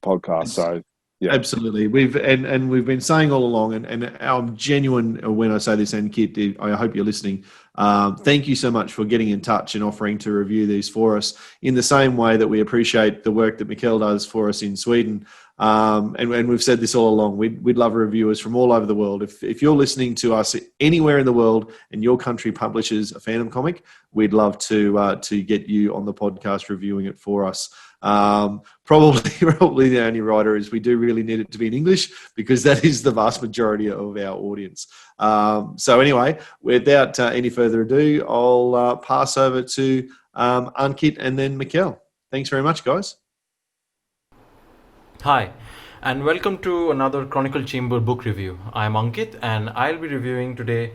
podcast. So, yeah, absolutely. We've been saying all along, and I'm genuine when I say this. And Kit, I hope you're listening. Thank you so much for getting in touch and offering to review these for us. In the same way that we appreciate the work that Mikael does for us in Sweden. And we've said this all along. We'd love reviewers from all over the world. If you're listening to us anywhere in the world and your country publishes a Phantom comic, we'd love to get you on the podcast reviewing it for us. Probably the only writer is we do really need it to be in English because that is the vast majority of our audience. So anyway, without any further ado, I'll pass over to Ankit and then Mikael. Thanks very much, guys. Hi, and welcome to another Chronicle Chamber book review. I'm Ankit, and I'll be reviewing today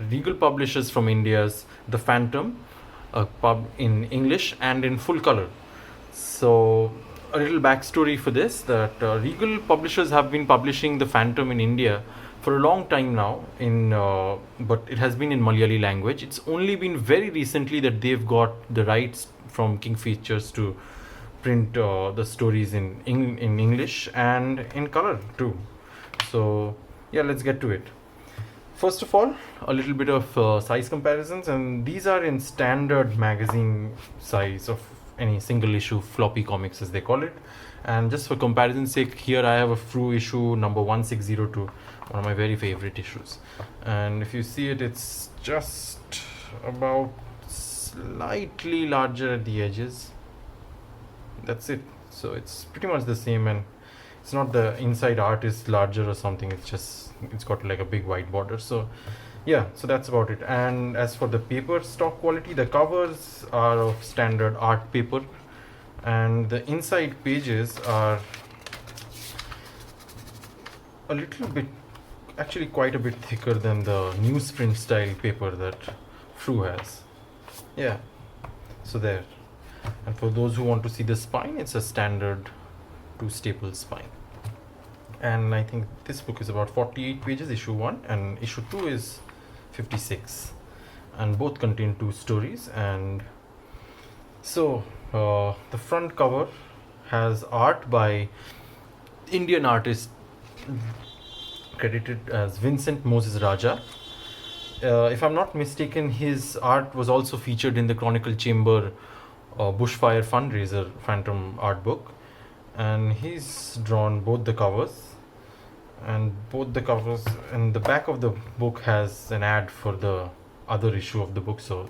Regal Publishers from India's The Phantom, a pub in English and in full color. So, a little backstory for this, that Regal Publishers have been publishing The Phantom in India for a long time now, but it has been in Malayali language. It's only been very recently that they've got the rights from King Features to print the stories in English and in color too. So yeah, let's get to it. First of all, a little bit of size comparisons, and these are in standard magazine size of any single issue floppy comics as they call it. And just for comparison's sake, here I have a Frew issue number 1602, one of my very favorite issues. And if you see it, it's just about slightly larger at the edges. That's it. So it's pretty much the same, and it's not the inside art is larger or something. It's got like a big white border. So yeah, so that's about it. And as for the paper stock quality, the covers are of standard art paper, and the inside pages are a little bit, actually quite a bit thicker than the newsprint style paper that Frew has. Yeah, so there. And for those who want to see the spine, it's a standard 2-staple spine. And I think this book is about 48 pages, issue 1, and issue 2 is 56. And both contain 2 stories. And so the front cover has art by Indian artist credited as Vincent Moses Raja. If I'm not mistaken, his art was also featured in the Chronicle Chamber Bushfire fundraiser Phantom art book, and he's drawn both the covers, and the back of the book has an ad for the other issue of the book. So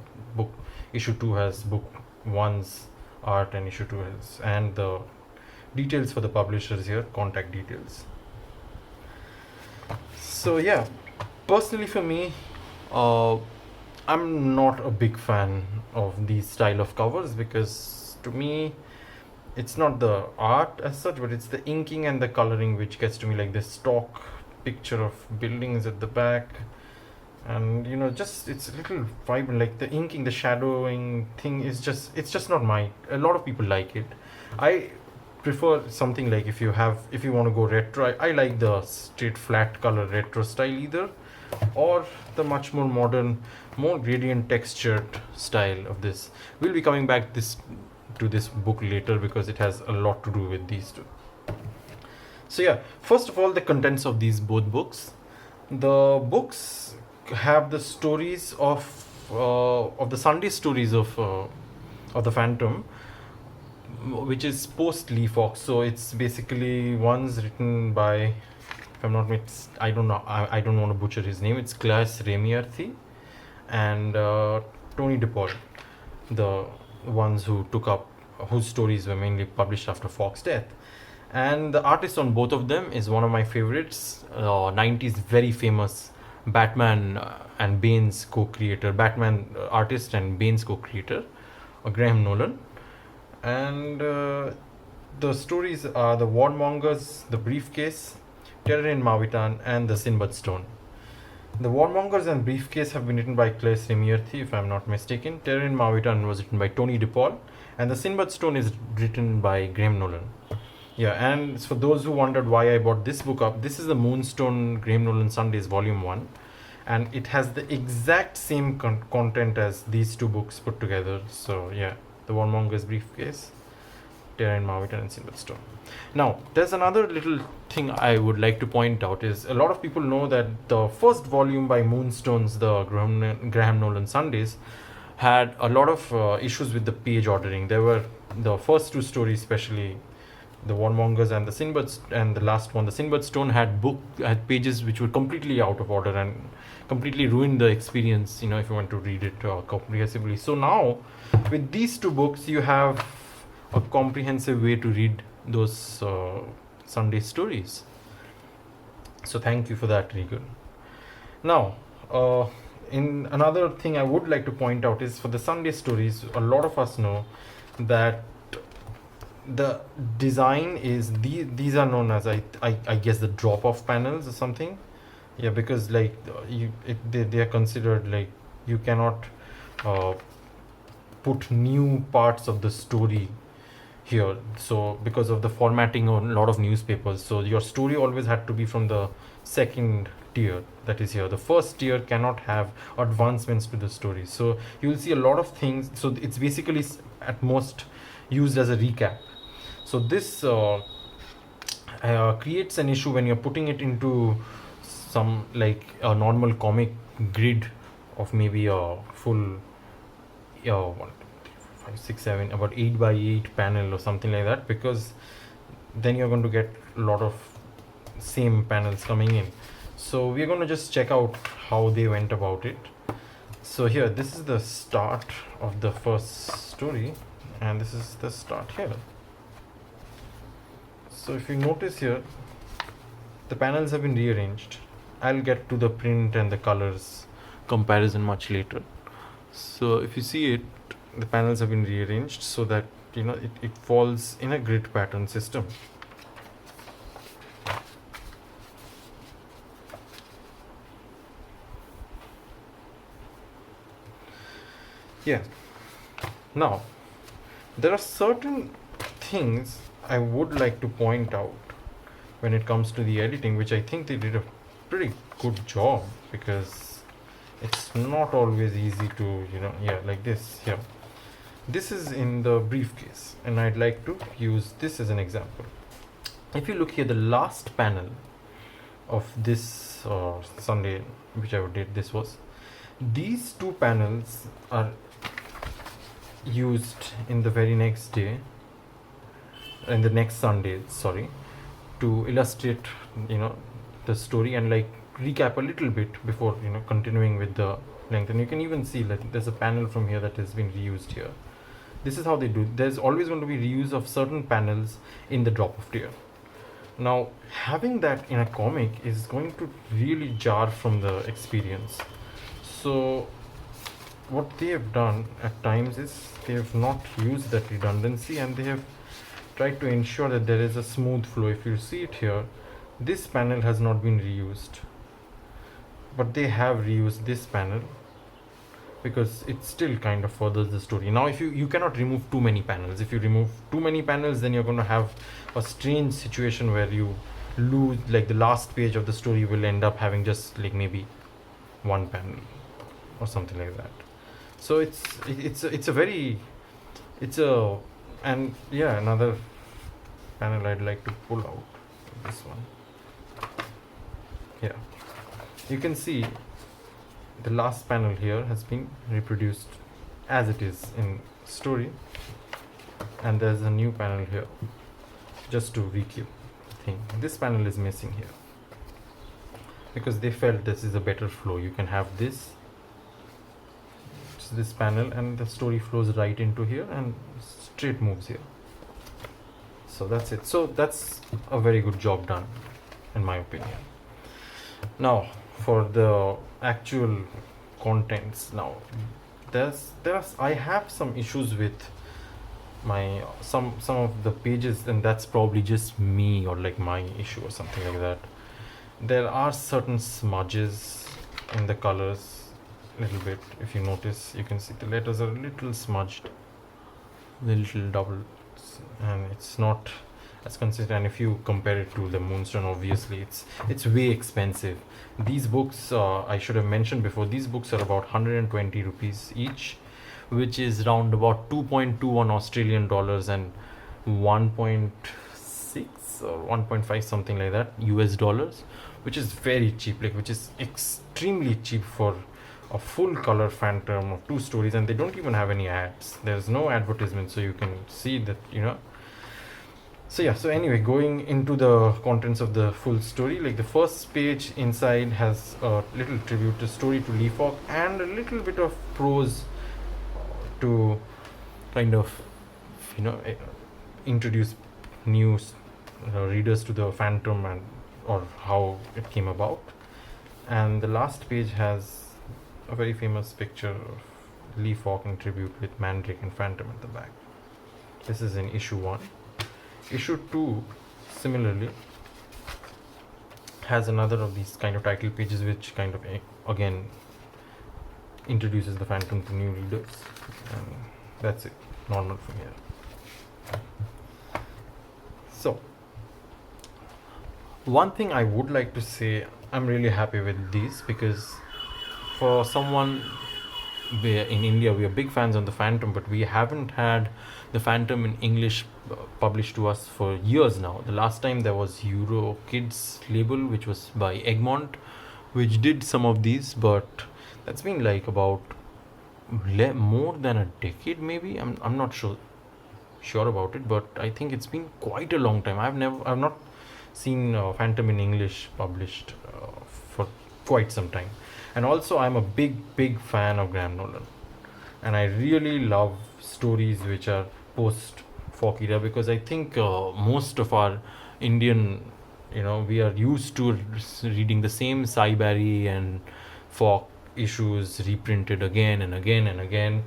issue 2 has book 1's art, and issue 2 has, and the details for the publishers here, contact details. So yeah, personally for me, I'm not a big fan of these style of covers because to me it's not the art as such, but it's the inking and the coloring which gets to me, like this stock picture of buildings at the back, and just it's a little vibrant, like the inking, the shadowing thing is just not my. A lot of people like it. I prefer something like if you want to go retro, I like the straight flat color retro style either, or the much more modern, more gradient textured style of this. We'll be coming back to this book later because it has a lot to do with these two. So yeah, first of all, the contents of these both books. The books have the stories of the Sunday stories of the Phantom, which is post Lee Fox. So it's basically ones written by, if I'm not I don't know, I don't want to butcher his name. It's Claes Remiarthi and Tony DePaul, the ones who took up, whose stories were mainly published after Fox's death. And the artist on both of them is one of my favorites, 90s very famous Batman and Bane's co-creator, Batman artist and Bane's co-creator, Graham Nolan. And the stories are The Warmongers, The Briefcase, Terror in Mavitan, and The Sinbad Stone. The Warmongers and Briefcase have been written by Claes Remiarthi, if I'm not mistaken. Terror in Mavitan was written by Tony DePaul, and The Sinbad Stone is written by Graham Nolan. Yeah, and for those who wondered why I bought this book up, this is the Moonstone Graham Nolan Sundays Volume 1, and it has the exact same content as these two books put together. So yeah, The Warmongers Briefcase, Terror in Mavitan, and Sinbad Stone. Now, there's another little thing I would like to point out is a lot of people know that the first volume by Moonstones, the Graham Nolan Sundays, had a lot of issues with the page ordering. There were the first two stories, especially the Warmongers and the Sinbad, and the last one, the Sinbad Stone, had pages which were completely out of order and completely ruined the experience, if you want to read it comprehensively. So now, with these two books, you have a comprehensive way to read those Sunday stories. So thank you for that, Regal. Now, in another thing I would like to point out is for the Sunday stories, a lot of us know that the design is these are known as I guess the drop-off panels or something. Yeah, because like they are considered like you cannot put new parts of the story here. So because of the formatting on a lot of newspapers, so your story always had to be from the second tier that is here. The first tier cannot have advancements to the story. So you will see a lot of things. So it's basically at most used as a recap. So this creates an issue when you're putting it into some like a normal comic grid of maybe a full 1, 2, 3, 4, 5, 6, 7, about 8x8 panel or something like that, because then you're going to get a lot of same panels coming in. So we're going to just check out how they went about it. So here, this is the start of the first story, and this is the start here. So if you notice here, the panels have been rearranged. I'll get to the print and the colors comparison much later. So if you see it, the panels have been rearranged so that it falls in a grid pattern system. Yeah. Now, there are certain things I would like to point out when it comes to the editing, which I think they did a pretty good job, because it's not always easy to, like this here. This is in the briefcase, and I'd like to use this as an example. If you look here, the last panel of this Sunday, whichever date this was, these two panels are used in the very next day, in the next Sunday, sorry, to illustrate, the story and like recap a little bit before, continuing with the length. And you can even see that there's a panel from here that has been reused here. This is how they do. There's always going to be reuse of certain panels in the drop-off tier. Now, having that in a comic is going to really jar from the experience. So what they have done at times is they have not used that redundancy, and they have tried to ensure that there is a smooth flow. If you see it here, this panel has not been reused, but they have reused this panel because it still kind of furthers the story. Now, if you cannot remove too many panels. If you remove too many panels, then you're going to have a strange situation where you lose, like the last page of the story will end up having just like maybe one panel or something like that. So and yeah, another panel I'd like to pull out, this one. Yeah, you can see the last panel here has been reproduced as it is in story, and there's a new panel here. Just to recap the thing, this panel is missing here because they felt this is a better flow. You can have this panel and the story flows right into here and straight moves here. So that's it. So that's a very good job done in my opinion. Now for the actual contents. Now there's I have some issues with my some of the pages, and that's probably just me or like my issue or something like that. There are certain smudges in the colors a little bit. If you notice, you can see the letters are a little smudged, the little double, and it's not as consistent. And if you compare it to the Moonstone, obviously it's way expensive. These books, I should have mentioned before, these books are about 120 rupees each, which is around about 2.21 Australian dollars and 1.6 or 1.5 something like that US dollars, which is very cheap, like which is extremely cheap for a full color Phantom of 2 stories. And they don't even have any ads. There's no advertisement, so you can see that, So yeah, so anyway, going into the contents of the full story, like the first page inside has a little tribute to story to Lyck and a little bit of prose to kind of introduce new readers to the Phantom and or how it came about. And the last page has a very famous picture of Lyck in tribute with Mandrake and Phantom at the back. This is in issue 1. Issue 2 similarly has another of these kind of title pages, which kind of again introduces the Phantom to new readers, and that's it, normal from here. So one thing I would like to say, I'm really happy with these, because for someone in India, we are big fans of the Phantom, but we haven't had the Phantom in English published to us for years now. The last time there was Euro Kids label, which was by Egmont, which did some of these, but that's been like about more than a decade maybe. I'm not sure about it, but I think it's been quite a long time. I've not seen Phantom in English published for quite some time. And also I'm a big fan of Graham Nolan, and I really love stories which are post folk era, because I think most of our Indian, we are used to reading the same Cy Barry and folk issues reprinted again and again and again.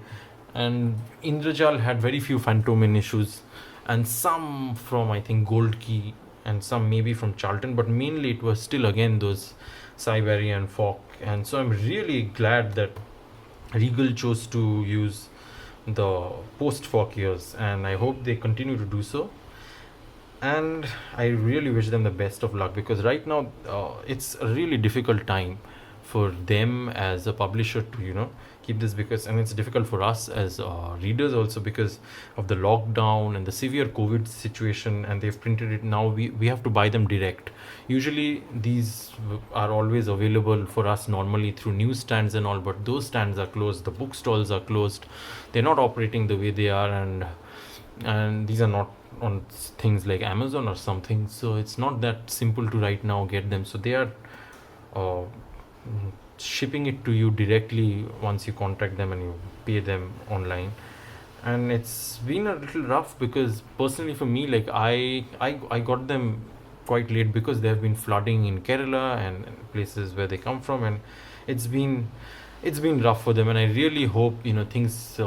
And Indrajal had very few Fantomen issues, and some from I think Gold Key and some maybe from Charlton, but mainly it was still again those Cy Barry and folk. And so I'm really glad that Regal chose to use the post-folk years, and I hope they continue to do so. And I really wish them the best of luck, because right now it's a really difficult time for them as a publisher to keep this, because, and it's difficult for us as readers also, because of the lockdown and the severe COVID situation, and they've printed it now. We have to buy them direct. Usually these are always available for us normally through newsstands and all, but those stands are closed, the bookstalls are closed, they're not operating the way they are, and these are not on things like Amazon or something, so it's not that simple to right now get them. So they are shipping it to you directly once you contact them and you pay them online. And it's been a little rough, because personally for me, like I got them quite late because there have been flooding in Kerala and places where they come from, and it's been rough for them. And I really hope things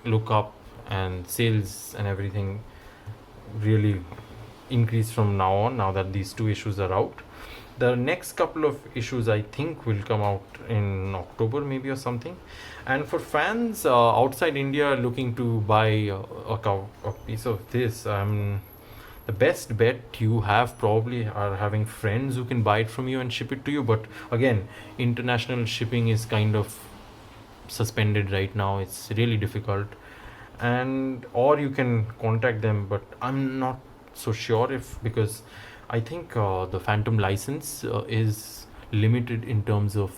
look up and sales and everything really increase from now on, now that these 2 issues are out. The next couple of issues I think will come out in October maybe or something. And for fans outside India looking to buy a piece of this, the best bet you have probably are having friends who can buy it from you and ship it to you. But again, international shipping is kind of suspended right now. It's really difficult. And or you can contact them, but I'm not so sure because I think the Phantom license is limited in terms of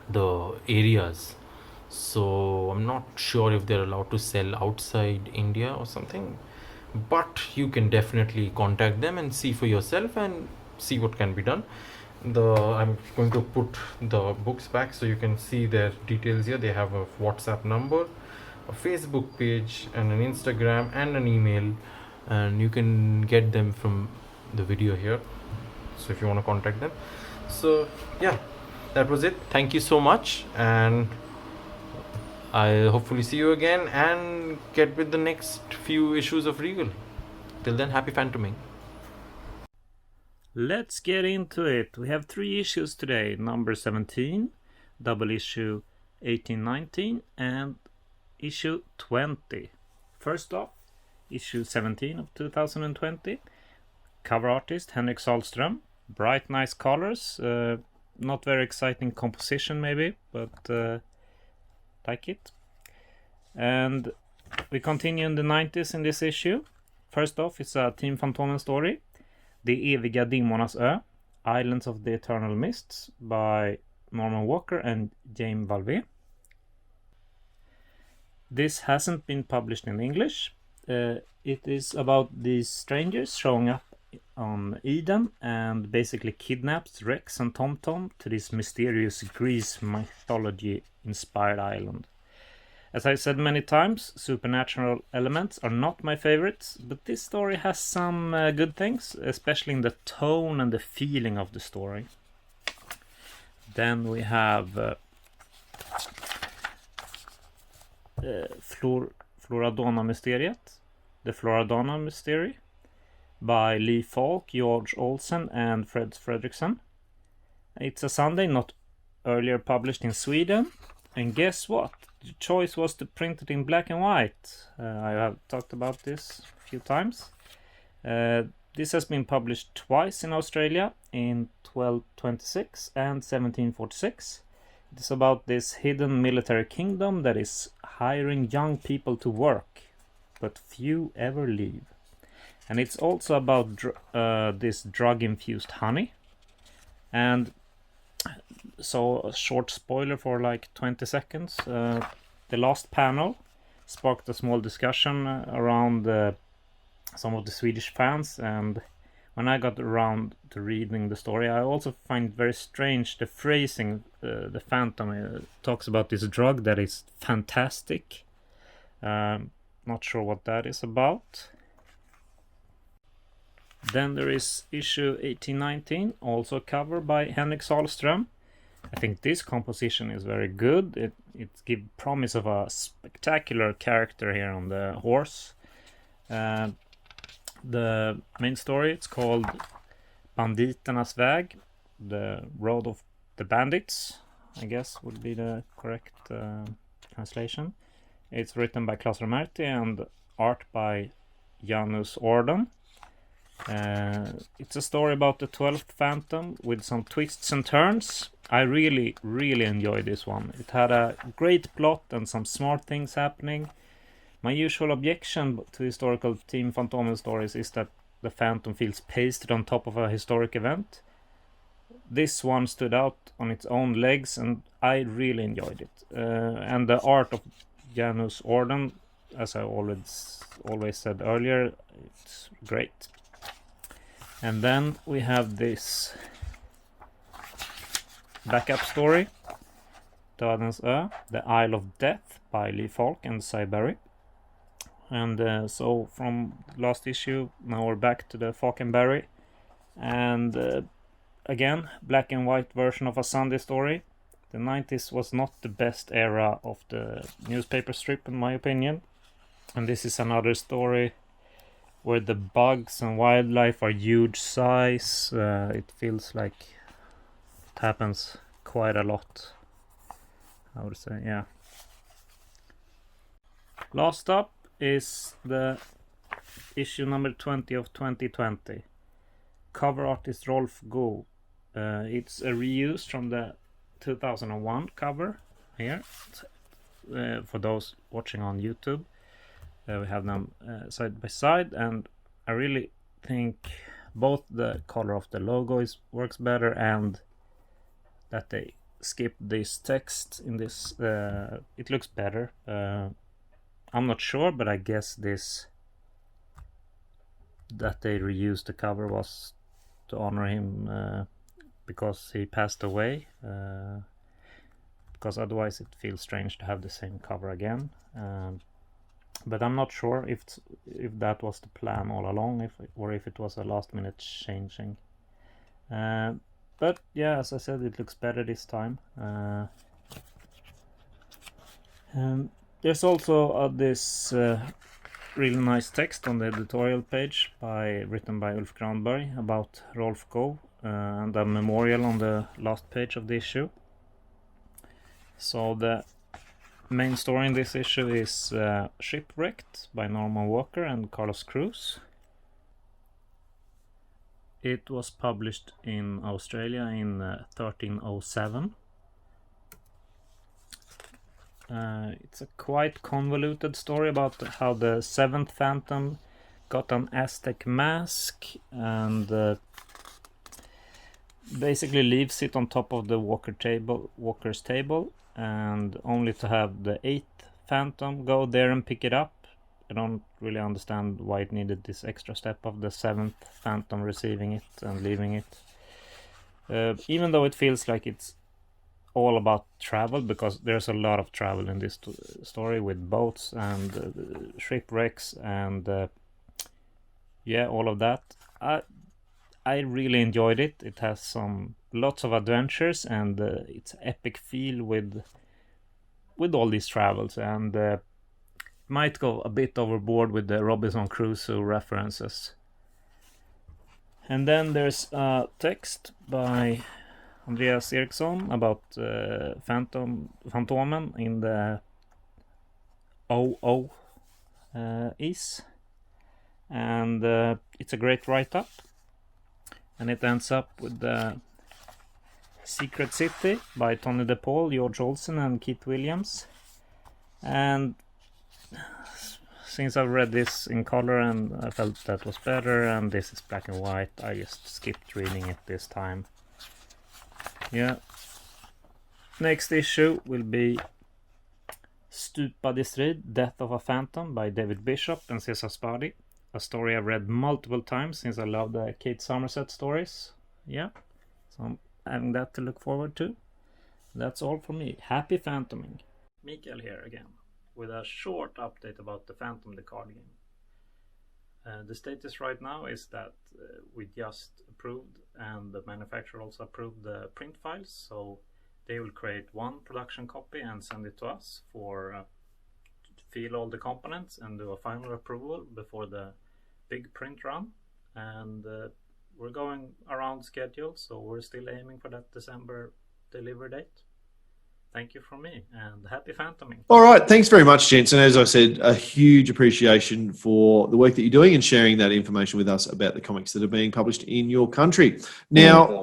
the areas. So I'm not sure if they're allowed to sell outside India or something, but you can definitely contact them and see for yourself and see what can be done. I'm going to put the books back so you can see their details here. They have a WhatsApp number, a Facebook page, and an Instagram and an email, and you can get them from the video here. So if you want to contact them. So yeah, that was it. Thank you so much, and I'll hopefully see you again and get with the next few issues of Regal. Till then, happy Fantoming. Let's get into it. We have 3 issues today. Number 17, double issue 1819, and issue 20. First off, issue 17 of 2020. Cover artist Henrik Sahlström. Bright, nice colors. Not very exciting composition maybe, but like it. And we continue in the 90s in this issue. First off, it's a Team Fantomen story. De eviga dimmornas ö, Islands of the Eternal Mists by Norman Walker and James Valvé. This hasn't been published in English. It is about these strangers showing up on Eden and basically kidnaps Rex and Tom to this mysterious Greece mythology inspired island. As I said many times, supernatural elements are not my favorites, but this story has some good things, especially in the tone and the feeling of the story. Then we have Floradona-mysteriet, the Floradona Mystery, by Lee Falk, George Olsen and Fred Fredriksson. It's a Sunday, not earlier published in Sweden. And guess what? The choice was to print it in black and white. I have talked about this a few times. This has been published twice in Australia, in 1226 and 1746. It is about this hidden military kingdom that is hiring young people to work, but few ever leave. And it's also about this drug-infused honey. And so a short spoiler for like 20 seconds. The last panel sparked a small discussion around some of the Swedish fans, and when I got around to reading the story, I also find very strange the phrasing. The Phantom talks about this drug that is fantastic. Not sure what that is about. Then there is issue 1819, also covered by Henrik Sahlström. I think this composition is very good. It gives promise of a spectacular character here on the horse. The main story, it's called Banditernas väg, the road of the bandits, I guess would be the correct translation. It's written by Claes Romerti and art by Janus Orden. It's a story about the 12th Phantom with some twists and turns. I really enjoyed this one. It had a great plot and some smart things happening. My usual objection to historical Team Fantomen stories is that the Phantom feels pasted on top of a historic event. This one stood out on its own legs and I really enjoyed it. And the art of Janus Orden, as I always said earlier, it's great. And then we have this backup story, Dödens Ö, The Isle of Death by Lee Falk and Cy Berry. And so from last issue, now we're back to the Falk and Berry. And again, black and white version of a Sunday story. The 90s was not the best era of the newspaper strip in my opinion. And this is another story where the bugs and wildlife are huge size. It feels like it happens quite a lot, I would say, yeah. Last up is the issue number 20 of 2020. Cover artist Rolf Gohs. It's a reuse from the 2001 cover here. For those watching on YouTube. We have them side by side, and I really think both the color of the logo works better and that they skip this text in this. It looks better. I'm not sure, but I guess that they reused the cover was to honor him because he passed away. Because otherwise it feels strange to have the same cover again. But I'm not sure if that was the plan all along, or if it was a last-minute changing. But yeah, as I said, it looks better this time. There's also this really nice text on the editorial page written by Ulf Granberg about Rolf Gohs, and a memorial on the last page of the issue. So the main story in this issue is Shipwrecked by Norman Walker and Carlos Cruz. It was published in Australia in 1307. It's a quite convoluted story about how the seventh Phantom got an Aztec mask and basically leaves it on top of the Walker's table, and only to have the eighth Phantom go there and pick it up. I don't really understand why it needed this extra step of the seventh Phantom receiving it and leaving it. Even though it feels like it's all about travel, because there's a lot of travel in this story with boats and shipwrecks and all of that. I really enjoyed it. It has lots of adventures, and it's epic feel with all these travels, and might go a bit overboard with the Robinson Crusoe references. And then there's a text by Andreas Eriksson about Fantomen in the OO is, and it's a great write-up, and it ends up with the Secret City by Tony DePaul, George Olsen and Keith Williams. And since I've read this in color and I felt that was better, and this is black and white, I just skipped reading it this time. Yeah. Next issue will be Stupad i Strid, Death of a Phantom by David Bishop and Cesar Spadi. A story I've read multiple times since I love the Kate Somerset stories. Yeah, so I'm having that to look forward to. That's all for me. Happy Fantoming. Mikael here again with a short update about the Phantom the card game. The status right now is that we just approved, and the manufacturer also approved the print files, so they will create one production copy and send it to us for feel all the components and do a final approval before the big print run. And we're going around schedule, so we're still aiming for that December delivery date. Thank you from me, and happy Fantoming. All right. Thanks very much, gents. And as I said, a huge appreciation for the work that you're doing and sharing that information with us about the comics that are being published in your country. Now,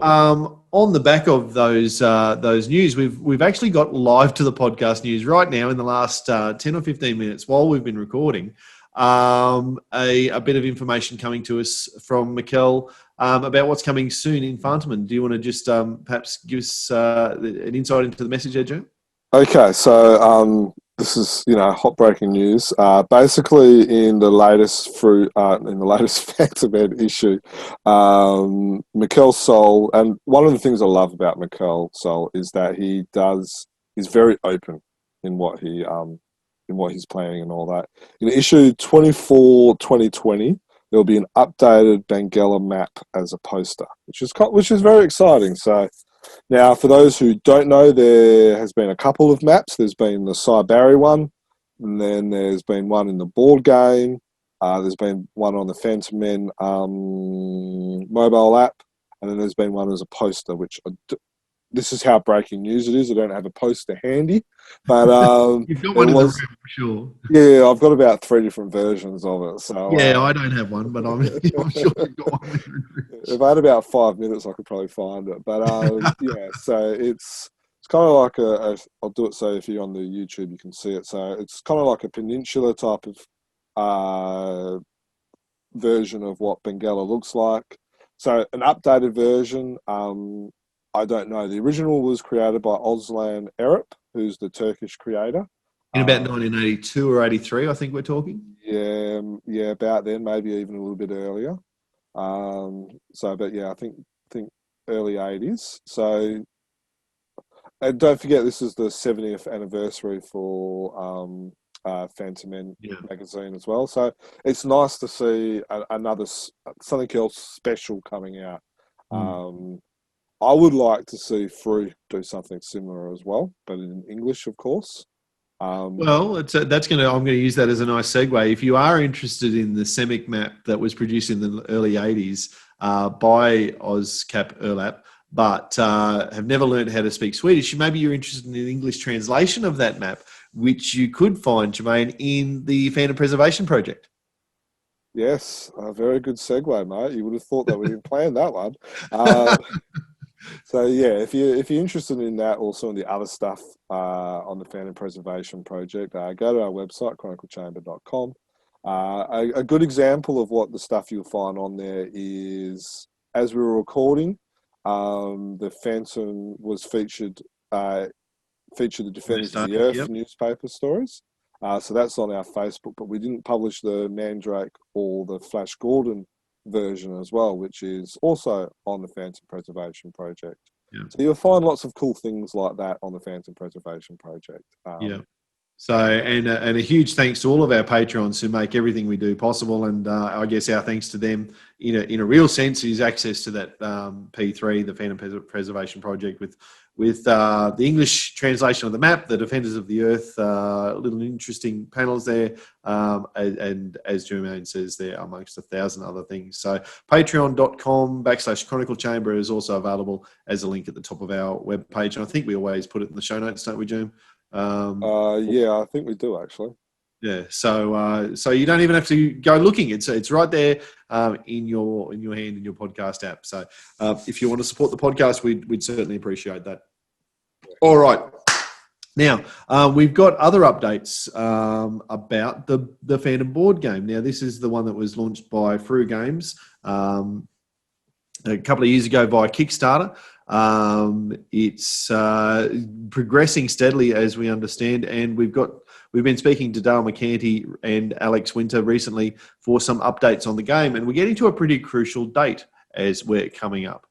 on the back of those news, we've actually got live to the podcast news right now in the last 10 or 15 minutes while we've been recording. A bit of information coming to us from Mikael about what's coming soon in Fantomen. Do you want to just perhaps give us an insight into the message there, Joe? Okay, so this is hot breaking news. Basically, in the latest Fantomen issue, Mikael Soul, and one of the things I love about Mikael Soul is that he's very open in what he's planning and all that. In issue 24, 2020, there will be an updated Benguela map as a poster, which is very exciting. So now, for those who don't know, there has been a couple of maps. There's been the Cy Barry one, and then there's been one in the board game. There's been one on the Fantomen mobile app, and then there's been one as a poster, which this is how breaking news it is. I don't have a poster handy, but you've got one in the room for sure. Yeah, I've got about 3 different versions of it. So yeah, I don't have one, but I'm sure you've got one. If I had about 5 minutes, I could probably find it. But yeah, so it's kind of like I'll do it so if you're on the YouTube, you can see it. So it's kind of like a peninsula type of version of what Benguela looks like. So an updated version. I don't know. The original was created by Ozlan Erip, who's the Turkish creator. In about 1982 or 83, I think we're talking. Yeah, about then, maybe even a little bit earlier. But yeah, I think early 80s. So, and don't forget, this is the 70th anniversary for Fantomen magazine as well. So it's nice to see something else special coming out. I would like to see Frew do something similar as well, but in English, of course. Well, I'm going to use that as a nice segue. If you are interested in the Semic map that was produced in the early 80s by Ozcap Erlap, but have never learned how to speak Swedish, maybe you're interested in an English translation of that map, which you could find, Jermaine, in the Phantom Preservation Project. Yes, a very good segue, mate. You would have thought that we didn't plan that one. So yeah, if you're interested in that, also in the other stuff on the Phantom Preservation Project, go to our website, chroniclechamber.com. A good example of what the stuff you'll find on there is, as we were recording, the Phantom was featured the Defenders of the Earth newspaper stories. So that's on our Facebook, but we didn't publish the Mandrake or the Flash Gordon version as well, which is also on the Phantom Preservation Project. So you'll find lots of cool things like that on the Phantom Preservation Project. So, and a huge thanks to all of our Patreons who make everything we do possible. And I guess our thanks to them in a real sense is access to that P3, the Phantom Preservation Project, with the English translation of the map, the Defenders of the Earth, little interesting panels there. And as Jermaine says, there amongst 1,000 other things. So patreon.com/Chronicle Chamber is also available as a link at the top of our webpage. And I think we always put it in the show notes, don't we, Jerm? Yeah, I think we do actually. Yeah, so you don't even have to go looking. It's right there in your hand in your podcast app. So if you want to support the podcast, we'd certainly appreciate that. All right, now we've got other updates about the Phantom board game. Now this is the one that was launched by Frew Games a couple of years ago via Kickstarter. It's progressing steadily, as we understand, and we've been speaking to Dale McCanty and Alex Winter recently for some updates on the game, and we're getting to a pretty crucial date as we're coming up.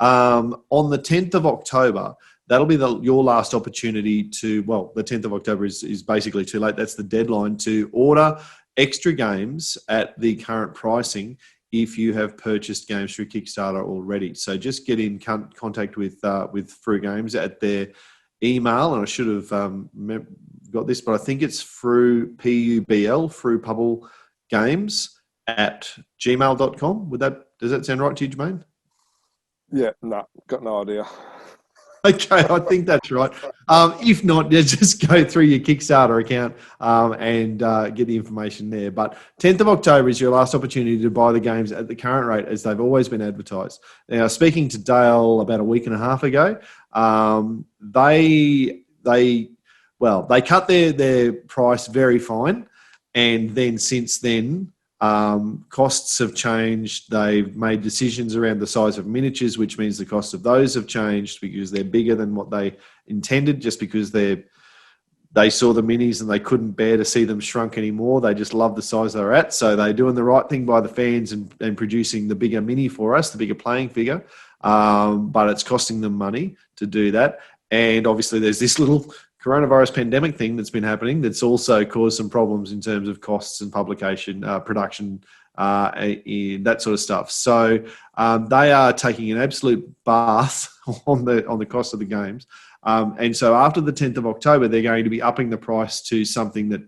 On the 10th of October, that'll be your last opportunity to, well, the 10th of October is basically too late. That's the deadline to order extra games at the current pricing if you have purchased games through Kickstarter already. So just get in contact with Frew Games at their email, and I should have got this, but I think it's Frew, P-U-B-L, Frew Pubble Games at gmail.com. Does that sound right to you, Jermaine? Yeah, no, got no idea. Okay, I think that's right. If not, just go through your Kickstarter account and get the information there. But 10th of October is your last opportunity to buy the games at the current rate as they've always been advertised. Now, speaking to Dale about a week and a half ago, they cut their price very fine, and then since then, costs have changed. They've made decisions around the size of miniatures, which means the cost of those have changed because they're bigger than what they intended, just because they saw the minis and they couldn't bear to see them shrunk anymore. They just love the size they're at. So they're doing the right thing by the fans and producing the bigger mini for us, the bigger playing figure. But it's costing them money to do that. And obviously there's this little coronavirus pandemic thing that's been happening that's also caused some problems in terms of costs and publication, production, that sort of stuff. So they are taking an absolute bath on the cost of the games. And so after the 10th of October, they're going to be upping the price to something that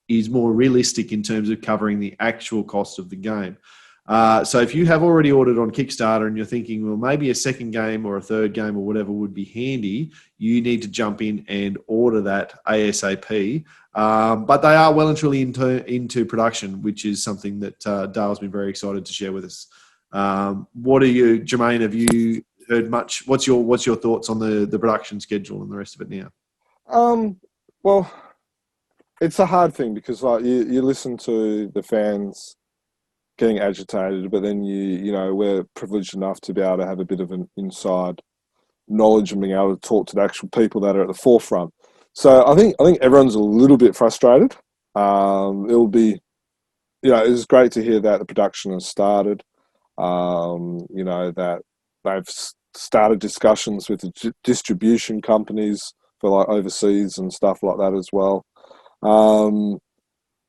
is more realistic in terms of covering the actual cost of the game. So if you have already ordered on Kickstarter and you're thinking, well, maybe a second game or a third game or whatever would be handy, you need to jump in and order that ASAP. But they are well and truly into production, which is something that Dale's been very excited to share with us. What are you, Jermaine? Have you heard much? What's your thoughts on the production schedule and the rest of it now? Well, it's a hard thing because you listen to the fans getting agitated, but then we're privileged enough to be able to have a bit of an inside knowledge and being able to talk to the actual people that are at the forefront. So I think everyone's a little bit frustrated. It'll be, it's great to hear that the production has started. That they've started discussions with the distribution companies for like overseas and stuff like that as well.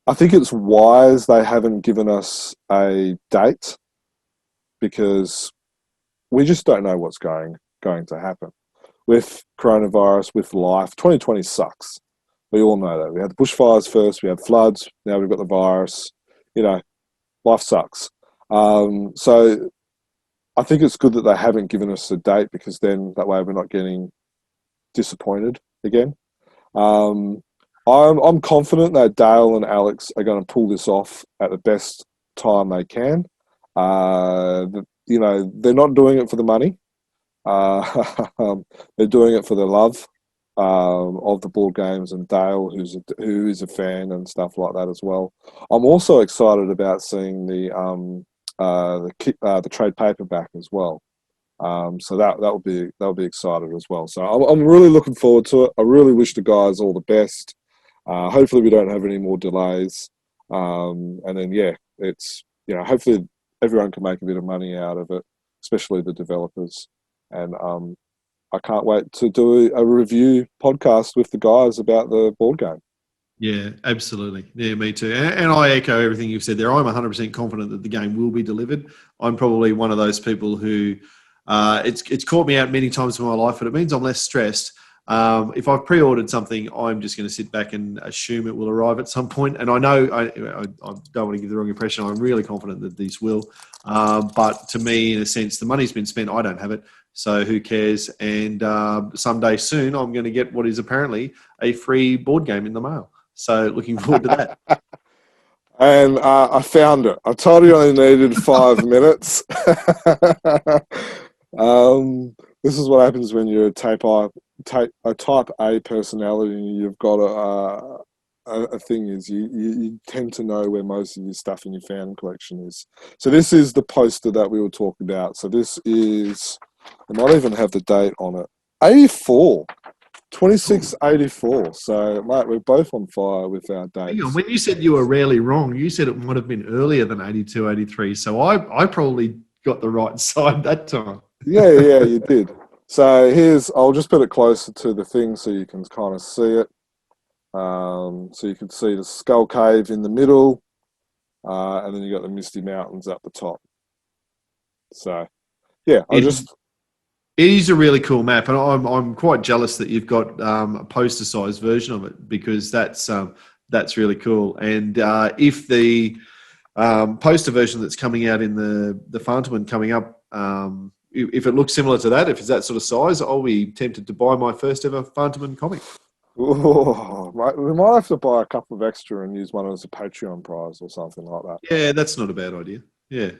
I think it's wise they haven't given us a date, because we just don't know what's going to happen with coronavirus, with life. 2020 sucks. We all know that. We had the bushfires first, we had floods, now we've got the virus. Life sucks. So I think it's good that they haven't given us a date, because then that way we're not getting disappointed again. I'm confident that Dale and Alex are going to pull this off at the best time they can. They're not doing it for the money. They're doing it for the love of the board games, and Dale, who is a fan and stuff like that as well. I'm also excited about seeing the trade paperback as well. So that'll be excited as well. So I'm really looking forward to it. I really wish the guys all the best. Hopefully we don't have any more delays. And then it's hopefully everyone can make a bit of money out of it, especially the developers. And I can't wait to do a review podcast with the guys about the board game. Yeah, absolutely. Yeah, me too. And I echo everything you've said there. I'm 100% confident that the game will be delivered. I'm probably one of those people who it's caught me out many times in my life, but it means I'm less stressed. If I've pre-ordered something, I'm just going to sit back and assume it will arrive at some point. And I know I don't want to give the wrong impression. I'm really confident that this will. But to me, in a sense, the money's been spent. I don't have it. So who cares? And someday soon, I'm going to get what is apparently a free board game in the mail. So looking forward to that. And I found it. I told you I only needed 5 minutes. This is what happens when you're a type A personality, and you've got a thing is you tend to know where most of your stuff in your fan collection is. So this is the poster that we were talking about. So this is, I might even have the date on it. 84. 2684. So, mate, we're both on fire with our dates. Hang on, when you said you were rarely wrong, you said it might have been earlier than 82, 83. So I probably got the right side that time. Yeah, you did. So I'll just put it closer to the thing so you can kind of see it. So you can see the Skull Cave in the middle, and then you got the Misty Mountains up the top. So, yeah, It is a really cool map, and I'm quite jealous that you've got a poster-sized version of it, because that's really cool. And if the poster version that's coming out in the Fantomen coming up, if it looks similar to that, if it's that sort of size, I'll be tempted to buy my first ever Fantomen comic. Oh, we might have to buy a couple of extra and use one as a Patreon prize or something like that. Yeah, that's not a bad idea. Yeah.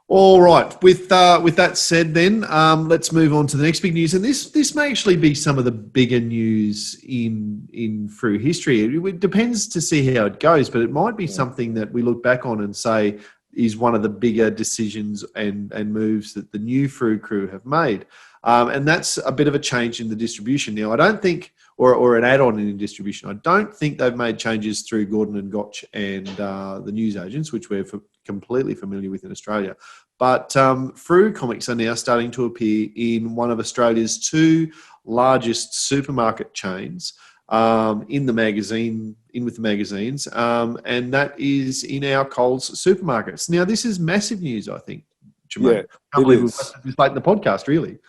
All right. With that said, then let's move on to the next big news, and this may actually be some of the bigger news in Frew history. It depends to see how it goes, but it might be something that we look back on and say is one of the bigger decisions and moves that the new Frew crew have made, and that's a bit of a change in the distribution. Now, I don't think, or an add-on in distribution, I don't think they've made changes through Gordon and Gotch and the newsagents, which we're completely familiar with in Australia. But Frew comics are now starting to appear in one of Australia's two largest supermarket chains in the magazine, with the magazines, and that is in our Coles supermarkets. Now, this is massive news, I think, Jermaine. Yeah, I can't believe we've got this late in the podcast, really.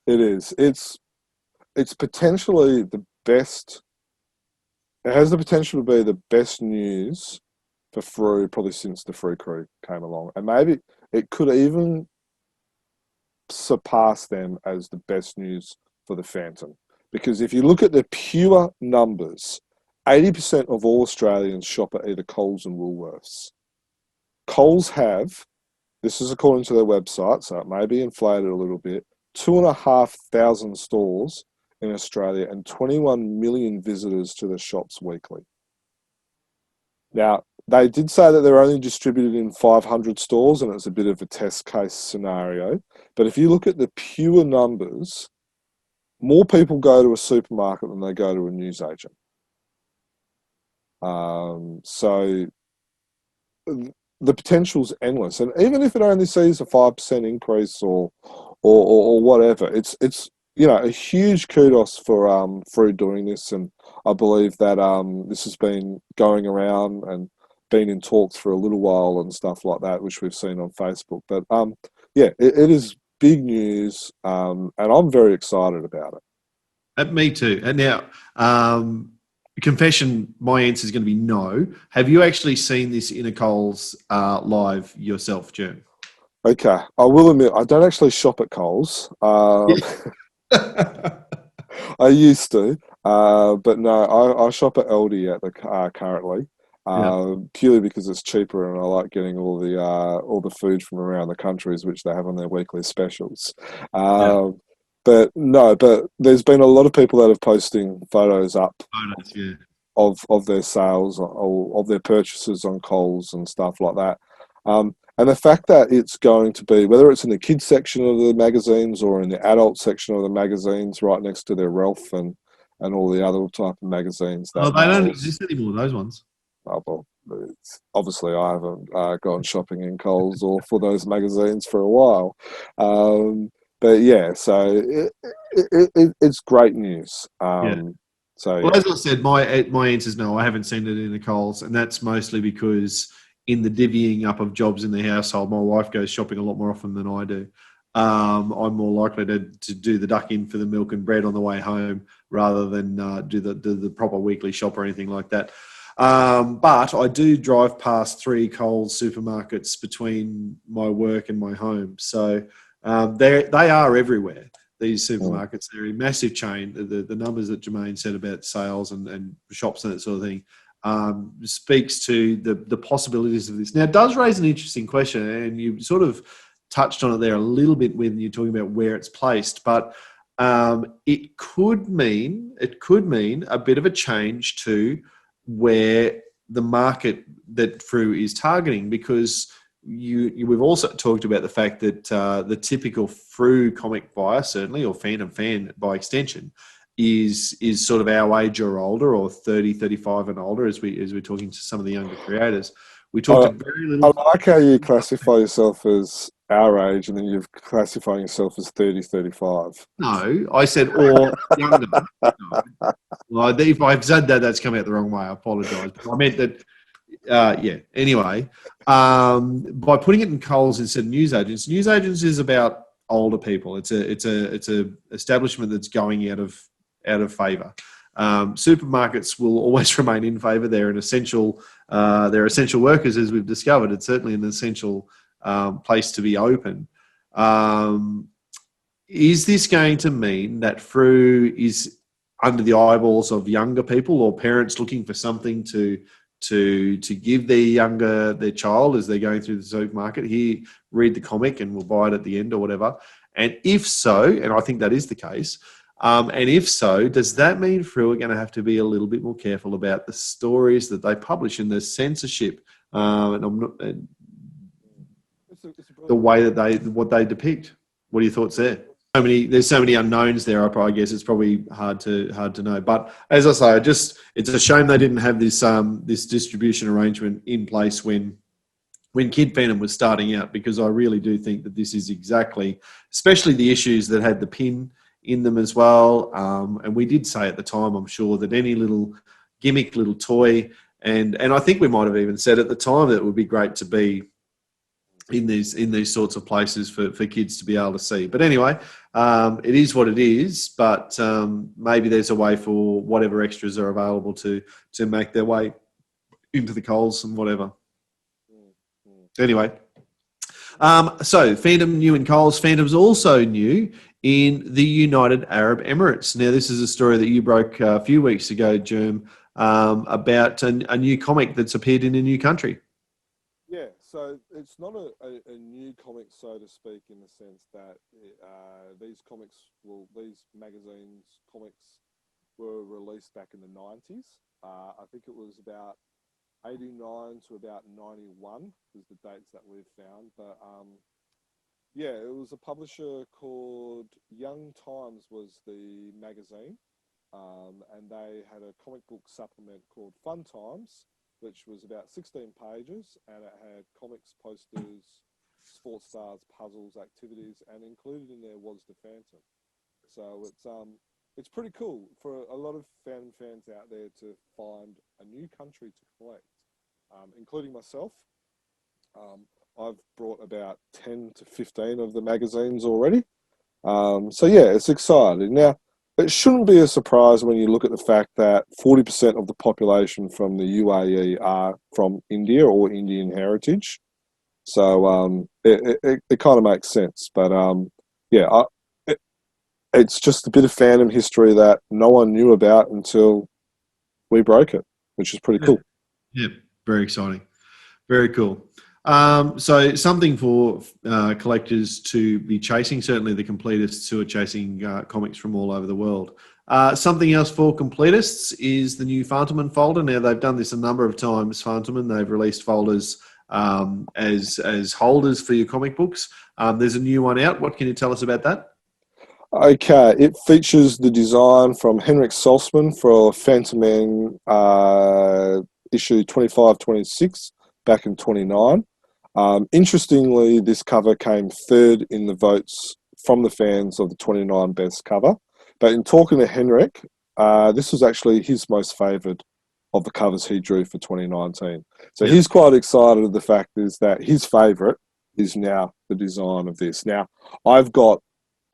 It is. It's potentially the best. It has the potential to be the best news for Frew probably since the Frew crew came along, and maybe it could even surpass them as the best news for the Phantom. Because if you look at the pure numbers, 80% of all Australians shop at either Coles and Woolworths. Coles have, this is according to their website, so it may be inflated a little bit, 2,500 stores in Australia and 21 million visitors to the shops weekly. Now, they did say that they're only distributed in 500 stores, and it's a bit of a test case scenario. But if you look at the pure numbers, more people go to a supermarket than they go to a newsagent. So the potential's endless, and even if it only sees a 5% increase or whatever, it's a huge kudos for Frew doing this, and I believe that this has been going around and been in talks for a little while and stuff like that, which we've seen on Facebook. But it is big news, and I'm very excited about it. Me too. And now, confession, my answer is going to be no. Have you actually seen this in a Coles live yourself, Jim? Okay, I will admit I don't actually shop at Coles. I used to, but no, I shop at Aldi at the currently, purely because it's cheaper and I like getting all the food from around the countries which they have on their weekly specials. But there's been a lot of people that are posting photos up of their sales or of their purchases on Coles and stuff like that. And the fact that it's going to be, whether it's in the kids section of the magazines or in the adult section of the magazines, right next to their Rolf and all the other type of magazines. They don't exist anymore, those ones. Oh, well, obviously I haven't gone shopping in Coles or for those magazines for a while. But yeah, so it's great news. So as I said, my answer is no. I haven't seen it in the Coles, and that's mostly because in the divvying up of jobs in the household, my wife goes shopping a lot more often than I do. I'm more likely to do the duck in for the milk and bread on the way home rather than do the proper weekly shop or anything like that. But I do drive past 3 Coles supermarkets between my work and my home. So they are everywhere, these supermarkets. They're a massive chain. The numbers that Jermaine said about sales and shops and that sort of thing speaks to the possibilities of this. Now, it does raise an interesting question, and you sort of touched on it there a little bit when you're talking about where it's placed, but it could mean a bit of a change to where the market that Frew is targeting, because we've also talked about the fact that the typical Frew comic buyer, certainly, or Phantom fan by extension, is sort of our age or older, or 30, 35 and older, as we're talking to some of the younger creators. We talked very little. I like how you classify yourself as our age and then you're classifying yourself as 30, 35. No, I said or younger. No. Well, if I've said that, that's come out the wrong way. I apologise. I meant that, Anyway, by putting it in Coles instead of newsagents is about older people. It's a establishment that's going out of favour. Supermarkets will always remain in favour. They're an essential. They're essential workers, as we've discovered. It's certainly an essential place to be open. Is this going to mean that Frew is under the eyeballs of younger people or parents looking for something to give their child as they're going through the supermarket? Here, read the comic and we'll buy it at the end or whatever. And if so, and I think that is the case, and if so, does that mean Frew are going to have to be a little bit more careful about the stories that they publish and the censorship, the way that what they depict? What are your thoughts there? There's so many unknowns there. I guess it's probably hard to know. But as I say, it's a shame they didn't have this this distribution arrangement in place when Kid Phantom was starting out, because I really do think that this is exactly, especially the issues that had the pin in them as well. And we did say at the time, I'm sure, that any little gimmick, little toy, and I think we might have even said at the time that it would be great to be in these sorts of places for kids to be able to see. But anyway, it is what it is. But maybe there's a way for whatever extras are available to make their way into the Coles and whatever. Anyway, so Phantom new in Coles. Phantom's also new in the United Arab Emirates. Now, this is a story that you broke a few weeks ago, Germ, about a new comic that's appeared in a new country. Yeah, so it's not a new comic, so to speak, in the sense that these magazines, comics were released back in the 90s. I think it was about 89 to about 91 is the dates that we've found. But Yeah, it was a publisher called Young Times was the magazine, and they had a comic book supplement called Fun Times, which was about 16 pages, and it had comics, posters, sports stars, puzzles, activities, and included in there was the Phantom. So it's pretty cool for a lot of fans out there to find a new country to collect, including myself. I've brought about 10 to 15 of the magazines already. So yeah, it's exciting. Now, it shouldn't be a surprise when you look at the fact that 40% of the population from the UAE are from India or Indian heritage. So it kind of makes sense. But yeah, it's just a bit of fandom history that no one knew about until we broke it, which is pretty cool. Yeah, very exciting. Very cool. So something for collectors to be chasing, certainly the completists who are chasing comics from all over the world. Something else for completists is the new Fantomen folder. Now, they've done this a number of times, Fantomen. They've released folders as holders for your comic books. There's a new one out. What can you tell us about that? Okay, it features the design from Henrik Salzman for Fantomen issue 25-26 back in 29. Interestingly, this cover came third in the votes from the fans of the 29 best cover. But in talking to Henrik, this was actually his most favoured of the covers he drew for 2019. So he's quite excited of the fact is that his favourite is now the design of this. Now, I've got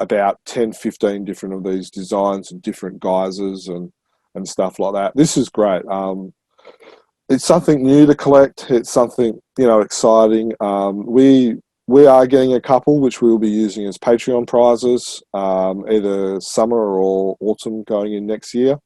about 10, 15 different of these designs and different guises and stuff like that. This is great. It's something new to collect. It's something, exciting. We are getting a couple which we will be using as Patreon prizes, either summer or autumn going in next year.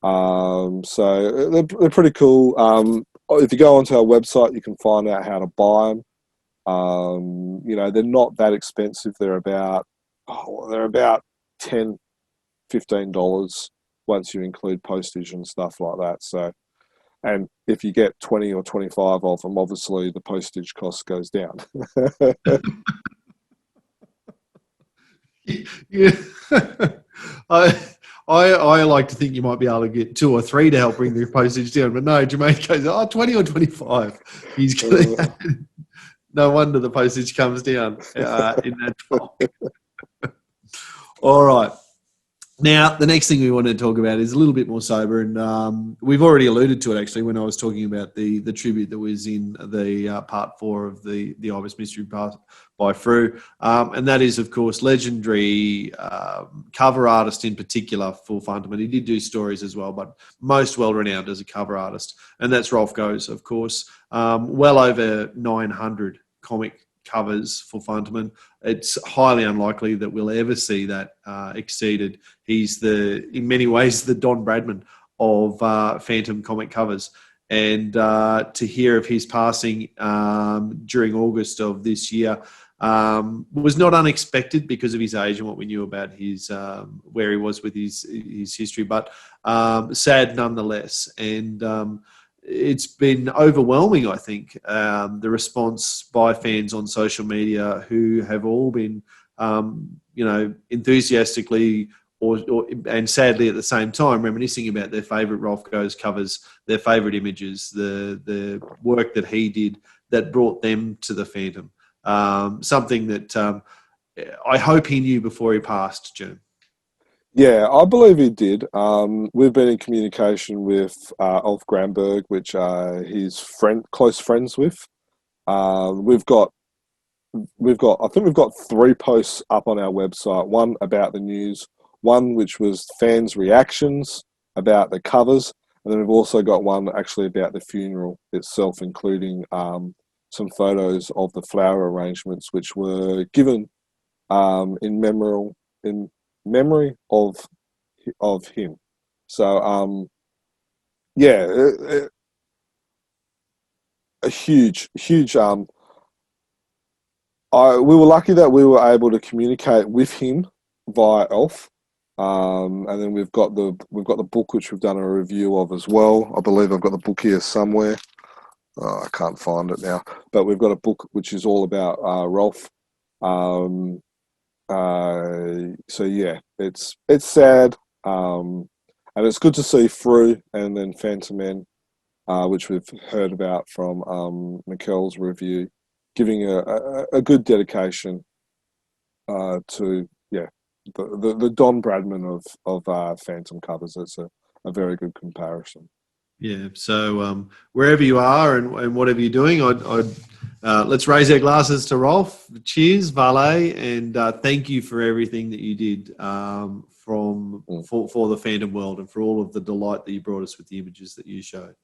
So they're pretty cool. If you go onto our website, you can find out how to buy them. They're not that expensive. They're about $10, $15 once you include postage and stuff like that. So, and if you get 20 or 25 of them, obviously the postage cost goes down. Yeah. I like to think you might be able to get 2 or 3 to help bring the postage down, but no, Jermaine goes, 20 or 25. He's gonna, no wonder the postage comes down in that bulk. All right. Now, the next thing we want to talk about is a little bit more sober, and we've already alluded to it actually when I was talking about the tribute that was in the part 4 of the Ibis Mystery by Frew, and that is, of course, legendary cover artist in particular for Fantomen. He did do stories as well, but most well-renowned as a cover artist, and that's Rolf Gohs, of course. Well over 900 comic covers for Fantomen. It's highly unlikely that we'll ever see that exceeded. He's in many ways, the Don Bradman of Phantom comic covers. And to hear of his passing during August of this year was not unexpected because of his age and what we knew about his where he was with his history, but sad nonetheless. And it's been overwhelming, I think, the response by fans on social media who have all been, enthusiastically and sadly at the same time reminiscing about their favourite Rolf Gohs covers, their favourite images, the work that he did that brought them to the Phantom. Something that I hope he knew before he passed, Jim. Yeah, I believe he did. We've been in communication with Ulf Granberg, which he's close friends with. We've got 3 posts up on our website. One about the news, one which was fans' reactions about the covers, and then we've also got one actually about the funeral itself, including some photos of the flower arrangements, which were given in memory of him. So a huge we were lucky that we were able to communicate with him via Elf, and then we've got the book which we've done a review of as well. I believe I've got the book here somewhere. I can't find it now, but we've got a book which is all about Rolf So yeah, it's sad, and it's good to see Frew and then Fantomen, which we've heard about from Mikael's review, giving a good dedication to the Don Bradman of Phantom covers. It's a very good comparison. Yeah. So wherever you are and whatever you're doing, let's raise our glasses to Rolf. Cheers, Valet, and thank you for everything that you did for the Phantom world and for all of the delight that you brought us with the images that you showed.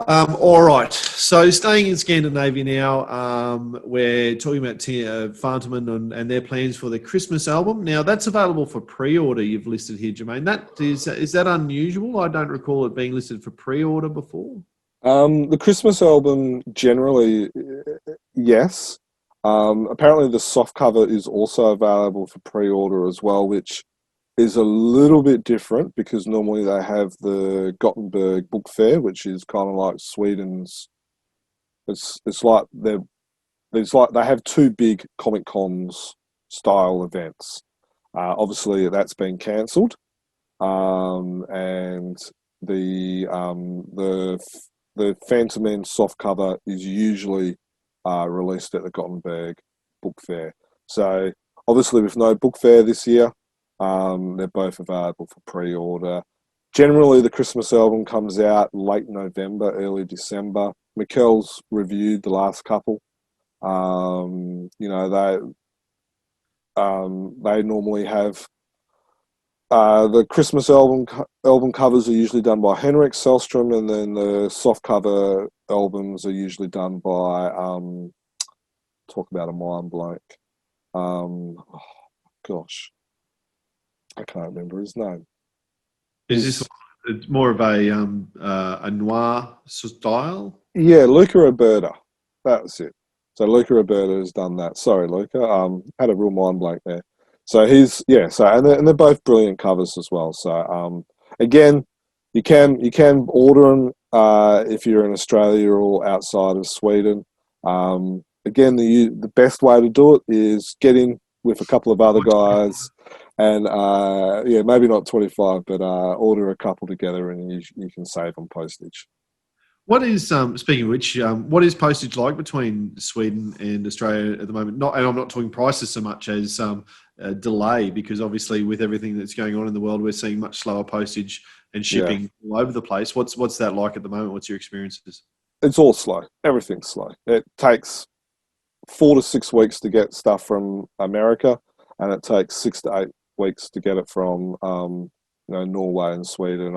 All right. So staying in Scandinavia now, we're talking about Fantomen and their plans for their Christmas album. Now, that's available for pre-order, you've listed here, Jermaine. Is that unusual? I don't recall it being listed for pre-order before. The Christmas album, generally, yes. Apparently the softcover is also available for pre-order as well, which is a little bit different because normally they have the Gothenburg Book Fair, which is kind of like Sweden's. It's like they have two big Comic Cons style events. Obviously, that's been cancelled, and the Fantomen softcover is usually released at the Gothenburg Book Fair. So obviously, with no book fair this year. They're both available for pre-order. Generally, the Christmas album comes out late November, early December. Mikael's reviewed the last couple. They normally have the Christmas album covers are usually done by Henrik Sellstrom, and then the softcover albums are usually done by talk about a mind blank. I can't remember his name. Is this more of a noir style? Yeah, Luca Roberta. That's it. So Luca Roberta has done that. Sorry, Luca. Had a real mind blank there. So and they're both brilliant covers as well. So again, you can order them if you're in Australia or outside of Sweden. Again, the best way to do it is get in with a couple of other guys. And maybe not 25, but order a couple together, and you can save on postage. What is speaking of which, what is postage like between Sweden and Australia at the moment? And I'm not talking prices so much as delay, because obviously with everything that's going on in the world, we're seeing much slower postage and shipping all over the place. What's that like at the moment? What's your experiences? It's all slow. Everything's slow. It takes 4 to 6 weeks to get stuff from America, and it takes 6 to 8 weeks to get it from Norway and Sweden.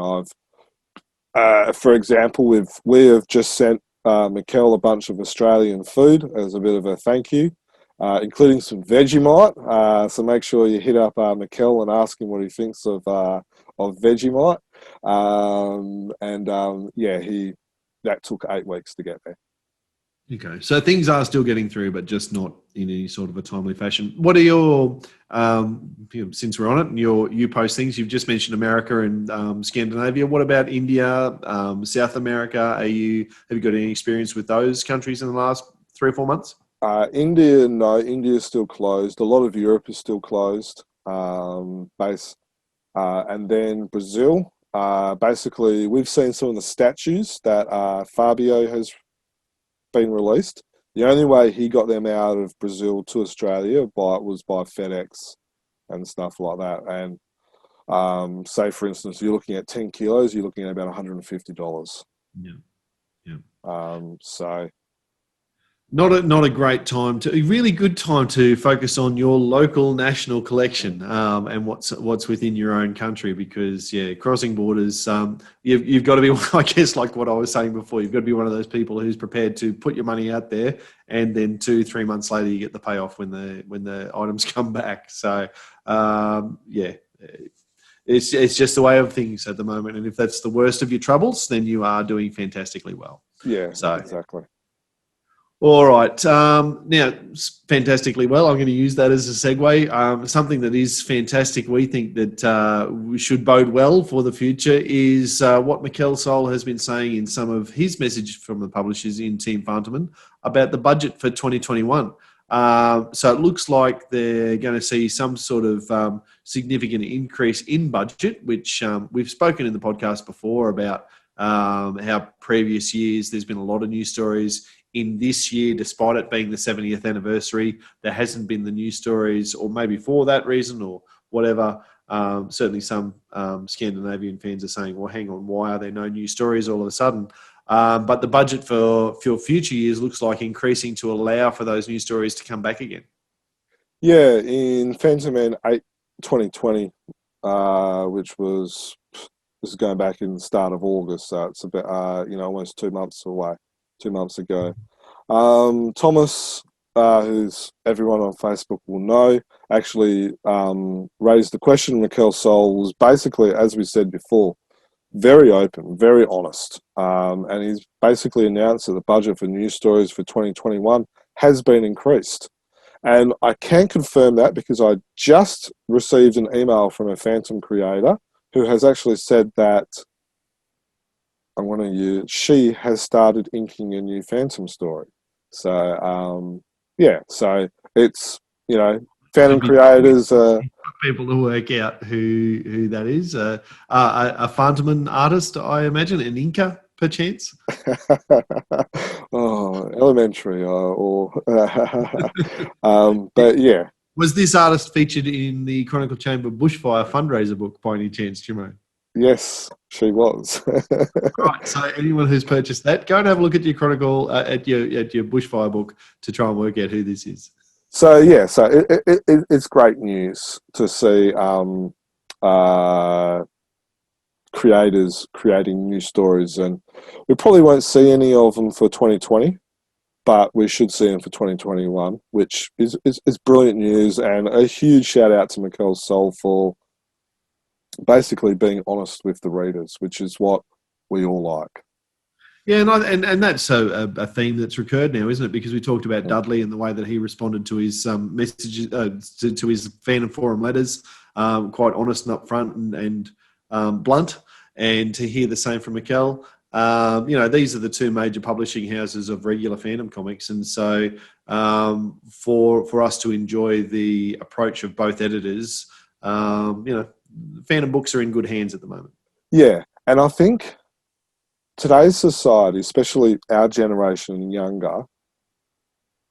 For example, we have just sent Mikael a bunch of Australian food as a bit of a thank you, including some Vegemite. So make sure you hit up Mikael and ask him what he thinks of Vegemite. That took 8 weeks to get there. Okay, so things are still getting through, but just not in any sort of a timely fashion. What are your, since we're on it, and you post things, you've just mentioned America and Scandinavia. What about India, South America? Have you got any experience with those countries in the last 3 or 4 months? India, no. India is still closed. A lot of Europe is still closed. And then Brazil. Basically, we've seen some of the statues that Fabio has been released. The only way he got them out of Brazil to Australia was by FedEx and stuff like that. And say, for instance, you're looking at 10 kilos, you're looking at about $150. Yeah. So not a great time a really good time to focus on your local national collection and what's within your own country, because crossing borders, you've got to be, I guess, like what I was saying before, you've got to be one of those people who's prepared to put your money out there, and then 2-3 months later you get the payoff when the items come back. So it's just the way of things at the moment, and if that's the worst of your troubles, then you are doing fantastically well. Exactly. All right. Now, fantastically well, I'm going to use that as a segue. Something that is fantastic, we think that we should bode well for the future, is what Mikael Sol has been saying in some of his message from the publishers in Team Fantomen about the budget for 2021. So it looks like they're going to see some sort of significant increase in budget, which we've spoken in the podcast before about how previous years there's been a lot of news stories. In this year, despite it being the 70th anniversary, there hasn't been the news stories, or maybe for that reason or whatever. Certainly some Scandinavian fans are saying, well, hang on, why are there no news stories all of a sudden? But the budget for future years looks like increasing to allow for those news stories to come back again. Yeah, in Fantomen 8 2020, which was, this is going back in the start of August, so it's about, almost 2 months away, 2 months ago. Thomas, who's everyone on Facebook will know, actually raised the question. Mikael Sol was basically, as we said before, very open, very honest. And he's basically announced that the budget for news stories for 2021 has been increased. And I can confirm that because I just received an email from a Phantom creator who has actually said that she has started inking a new Phantom story. So, so it's, Phantom creators... people to work out who that is. A Fantomen artist, I imagine, an inker, perchance. Elementary, but yeah. Was this artist featured in the Chronicle Chamber Bushfire fundraiser book by any chance, Jimmo? Yes, she was. Right. So anyone who's purchased that, go and have a look at your Chronicle at your Bushfire book to try and work out who this is. So yeah, so it's great news to see creators creating new stories, and we probably won't see any of them for 2020, but we should see them for 2021, which is brilliant news, and a huge shout out to Mikael Sol for basically being honest with the readers, which is what we all like. Yeah, and that's a theme that's recurred now, isn't it? Because we talked about Dudley and the way that he responded to his messages, to his fan and forum letters, quite honest and upfront and blunt. And to hear the same from Mikael, these are the two major publishing houses of regular Phantom comics, and so for us to enjoy the approach of both editors, Phantom books are in good hands at the moment. Yeah, and I think today's society, especially our generation and younger,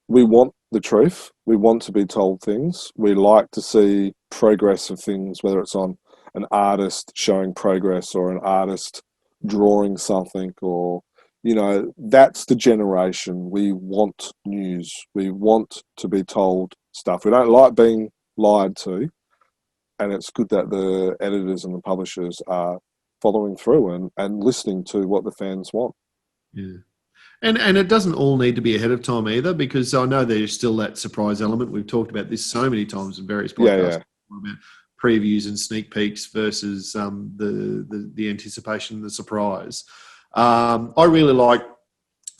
we want the truth. We want to be told things. We like to see progress of things, whether it's on an artist showing progress or an artist drawing something, or, that's the generation. We want news. We want to be told stuff. We don't like being lied to. And it's good that the editors and the publishers are following through and listening to what the fans want. Yeah. And it doesn't all need to be ahead of time either, because I know there's still that surprise element. We've talked about this so many times in various podcasts about previews and sneak peeks versus the anticipation and the surprise. I really like,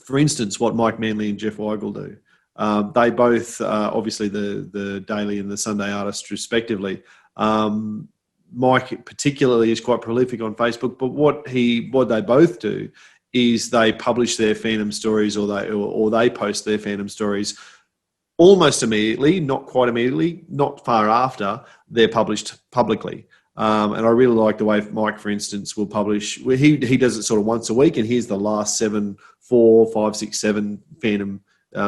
for instance, what Mike Manley and Jeff Weigel do. They both, obviously the daily and the Sunday artists respectively. Mike particularly is quite prolific on Facebook, but what they both do is they publish their Phantom stories, or they post their Phantom stories almost immediately, not quite immediately, not far after they're published publicly. And I really like the way Mike, for instance, will publish. He does it sort of once a week, and here's the last 4, 5, 6, 7 Phantom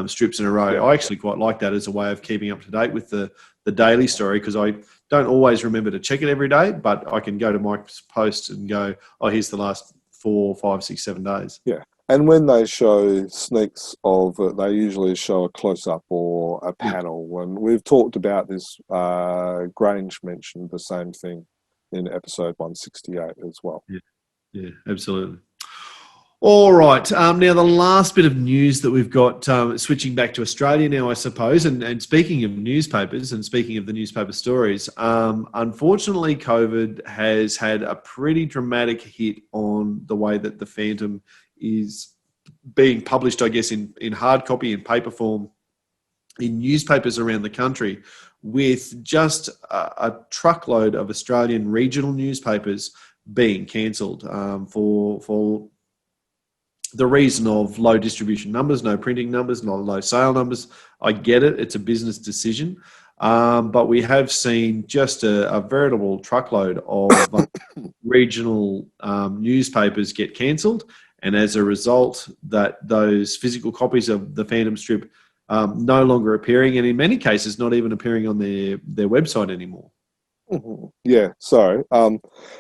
strips in a row. I actually quite like that as a way of keeping up to date with the daily story, because I don't always remember to check it every day, but I can go to Mike's post and go, oh, here's the last 4, 5, 6, 7 days. Yeah. And when they show sneaks of it, they usually show a close-up or a panel. And we've talked about this. Grange mentioned the same thing in episode 168 as well. Yeah, absolutely. All right. Now, the last bit of news that we've got, switching back to Australia now, I suppose, and speaking of newspapers and speaking of the newspaper stories, unfortunately, COVID has had a pretty dramatic hit on the way that the Phantom is being published, I guess, in hard copy and paper form in newspapers around the country, with just a truckload of Australian regional newspapers being cancelled for the reason of low distribution numbers, no printing numbers, not low sale numbers. I get it. It's a business decision. But we have seen just a veritable truckload of regional newspapers get cancelled. And as a result, that those physical copies of the Phantom strip no longer appearing, and in many cases not even appearing on their website anymore. Yeah, sorry.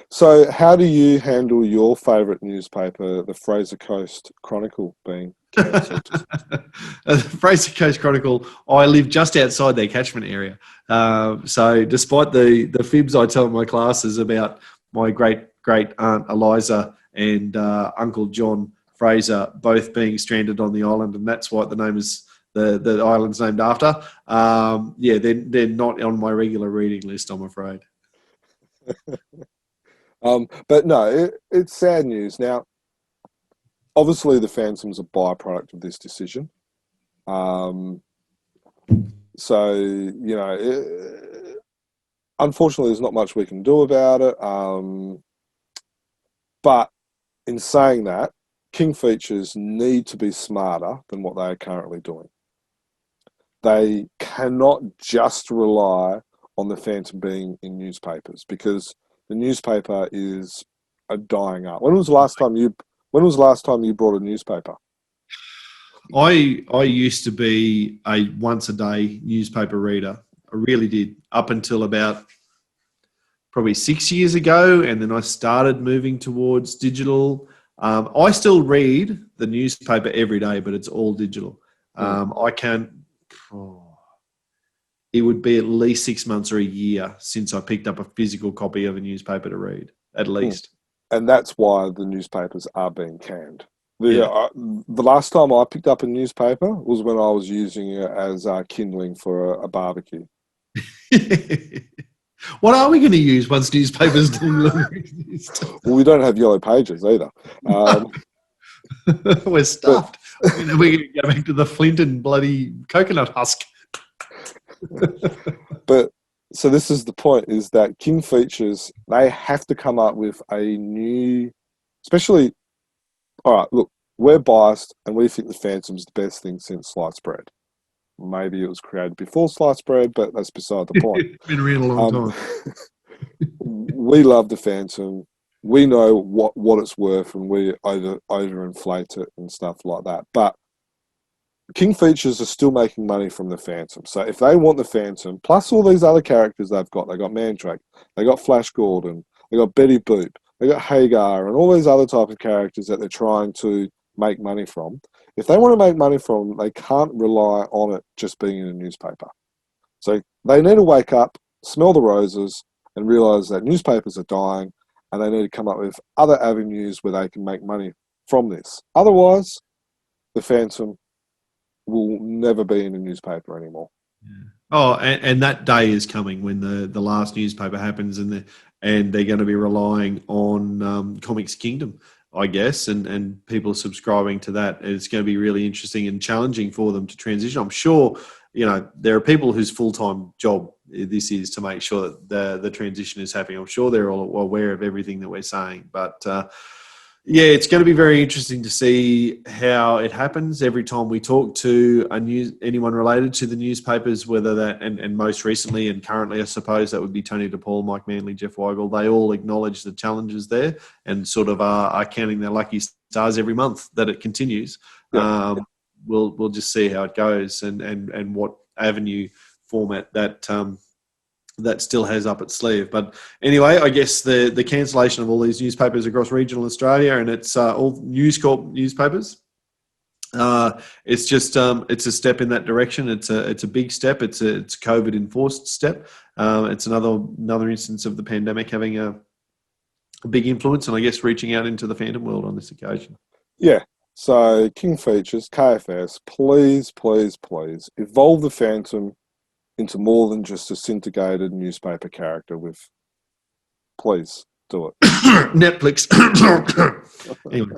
So how do you handle your favourite newspaper, the Fraser Coast Chronicle, being cancelled? The Fraser Coast Chronicle, I live just outside their catchment area. So despite the fibs I tell my classes about my great aunt Eliza and Uncle John Fraser both being stranded on the island, and that's what the name is. The island's named after. They're not on my regular reading list, I'm afraid. But no, it's sad news. Now, obviously, the Phantom's a byproduct of this decision. Unfortunately, there's not much we can do about it. But in saying that, King Features need to be smarter than what they are currently doing. They cannot just rely on the Phantom being in newspapers, because the newspaper is a dying art. When was the last time you brought a newspaper? I used to be a once a day newspaper reader. I really did, up until about probably 6 years ago, and then I started moving towards digital. I still read the newspaper every day, but it's all digital. It would be at least 6 months or a year since I picked up a physical copy of a newspaper to read, at least. And that's why the newspapers are being canned. The last time I picked up a newspaper was when I was using it as kindling for a barbecue. What are we going to use once newspapers don't exist? Well, we don't have yellow pages either. We're stuffed. We're going to go back to the flint and bloody coconut husk. But so this is the point, is that King Features, they have to come up with a new, especially, all right, look, we're biased and we think the Phantom's the best thing since sliced bread. Maybe it was created before sliced bread, but that's beside the point. It's been around a long time. We love the Phantom. We know what it's worth, and we overinflate it and stuff like that. But King Features are still making money from the Phantom. So if they want the Phantom, plus all these other characters they've got Mandrake, they got Flash Gordon, they got Betty Boop, they got Hagar, and all these other type of characters that they're trying to make money from. If they want to make money from them, they can't rely on it just being in a newspaper. So they need to wake up, smell the roses, and realise that newspapers are dying, and they need to come up with other avenues where they can make money from this. Otherwise, the Phantom will never be in a newspaper anymore. Yeah. Oh, and that day is coming when the last newspaper happens, and they're going to be relying on Comics Kingdom, I guess, and people subscribing to that. It's going to be really interesting and challenging for them to transition. I'm sure, there are people whose full-time job this is to make sure that the transition is happening. I'm sure they're all aware of everything that we're saying, but it's going to be very interesting to see how it happens. Every time we talk to anyone related to the newspapers, whether that, and most recently and currently, I suppose, that would be Tony DePaul, Mike Manley, Jeff Weigel, they all acknowledge the challenges there and sort of are counting their lucky stars every month that it continues. Yeah. We'll just see how it goes and what avenue format that still has up its sleeve. But anyway, I guess the cancellation of all these newspapers across regional Australia, and it's all News Corp newspapers. It's just it's a step in that direction. It's a big step. It's a COVID enforced step. It's another instance of the pandemic having a big influence, and I guess reaching out into the Phantom world on this occasion. Yeah. So King Features, KFS, please, please, please evolve the Phantom into more than just a syndicated newspaper character please do it. Netflix. Anyway.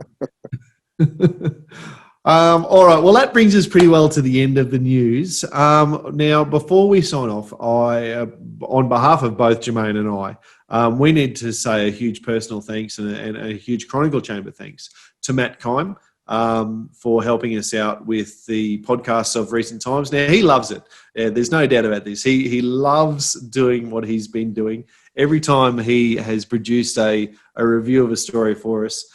All right. Well, that brings us pretty well to the end of the news. Now, before we sign off, on behalf of both Jermaine and I, we need to say a huge personal thanks and a huge Chronicle Chamber thanks to Matt Kime, for helping us out with the podcasts of recent times. Now, he loves it. There's no doubt about this. He loves doing what he's been doing. Every time he has produced a review of a story for us,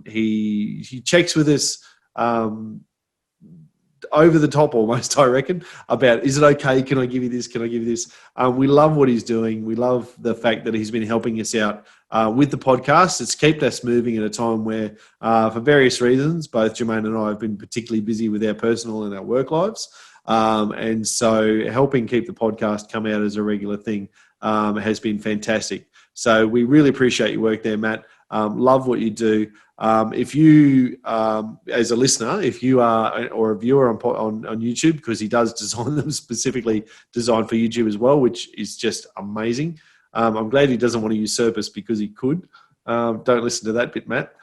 he checks with us over the top almost, I reckon, about, is it okay? Can I give you this? Can I give you this? We love what he's doing. We love the fact that he's been helping us out with the podcast. It's kept us moving at a time where, for various reasons, both Jermaine and I have been particularly busy with our personal and our work lives. And so helping keep the podcast come out as a regular thing has been fantastic. So we really appreciate your work there, Matt. Love what you do. If you, as a listener, if you are, or a viewer on YouTube, because he does design them specifically designed for YouTube as well, which is just amazing. I'm glad he doesn't want to usurp us because he could. Don't listen to that bit, Matt.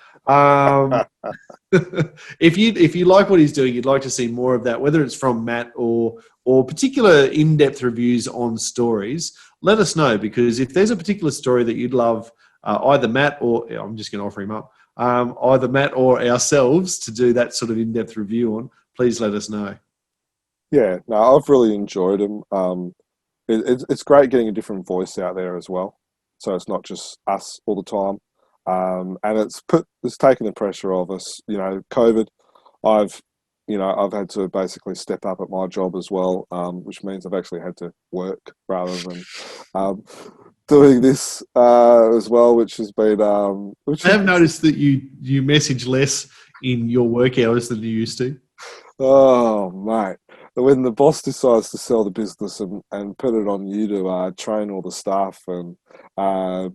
If you like what he's doing, you'd like to see more of that, whether it's from Matt or particular in-depth reviews on stories, let us know, because if there's a particular story that you'd love, either Matt or, I'm just going to offer him up, either Matt or ourselves to do that sort of in-depth review on, please let us know. Yeah, no, I've really enjoyed them. It's great getting a different voice out there as well. So it's not just us all the time. And it's taken the pressure off us. You know, COVID, I've had to basically step up at my job as well, which means I've actually had to work rather than doing this as well, which has been. I have noticed that you message less in your work hours than you used to. Oh, mate. When the boss decides to sell the business and put it on you to train all the staff and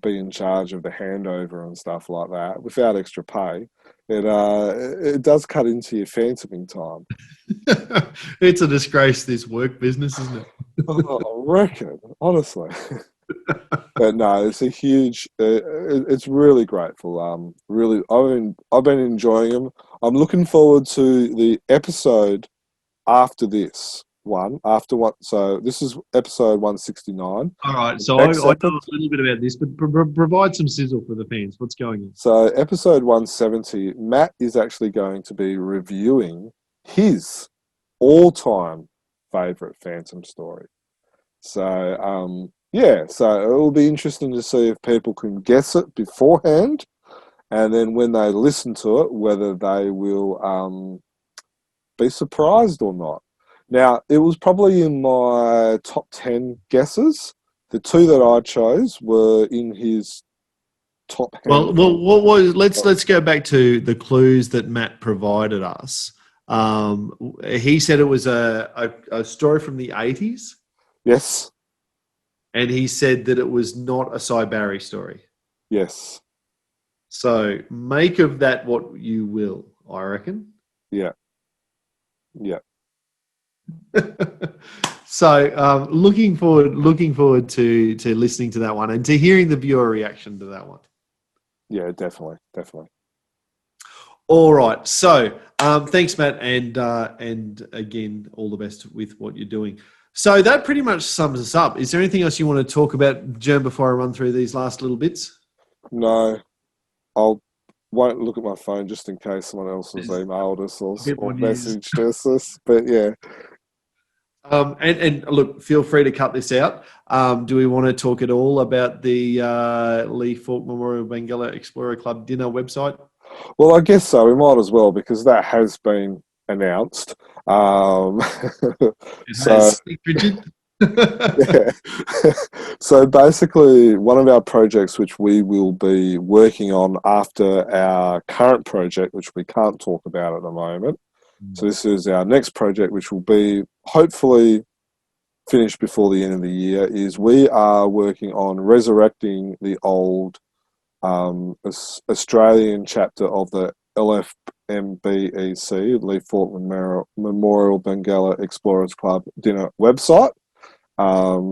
be in charge of the handover and stuff like that without extra pay, it does cut into your phantoming time. It's a disgrace, this work business, isn't it? I reckon, honestly. But no, it's a huge. It's really grateful. Really, I've been enjoying them. I'm looking forward to the episode after this one. So this is episode 169. All right. So I know a little bit about this, but provide some sizzle for the fans. What's going on? So episode 170, Matt is actually going to be reviewing his all-time favourite Phantom story. So yeah, so it will be interesting to see if people can guess it beforehand, and then when they listen to it, whether they will be surprised or not. Now, it was probably in my top 10 guesses. The two that I chose were in his top. Well, let's go back to the clues that Matt provided us. He said it was a story from the 80s. Yes. And he said that it was not a Cy Barry story. Yes. So make of that what you will, I reckon. Yeah. Yeah. So looking forward to listening to that one and to hearing the viewer reaction to that one. Yeah, definitely. All right. So thanks, Matt, and again, all the best with what you're doing. So that pretty much sums us up. Is there anything else you want to talk about, Jerm, before I run through these last little bits? No, I won't look at my phone just in case someone else has emailed us or messaged us. But yeah. And look, feel free to cut this out. Do we want to talk at all about the Lee Falk Memorial Benguela Explorer Club dinner website? Well, I guess so. We might as well, because that has been announced. Yeah. So basically, one of our projects which we will be working on after our current project, which we can't talk about at the moment. So this is our next project, which will be hopefully finished before the end of the year, is we are working on resurrecting the old Australian chapter of the LFMBEC, Lee Falk Memorial Benguela Explorers Club dinner website.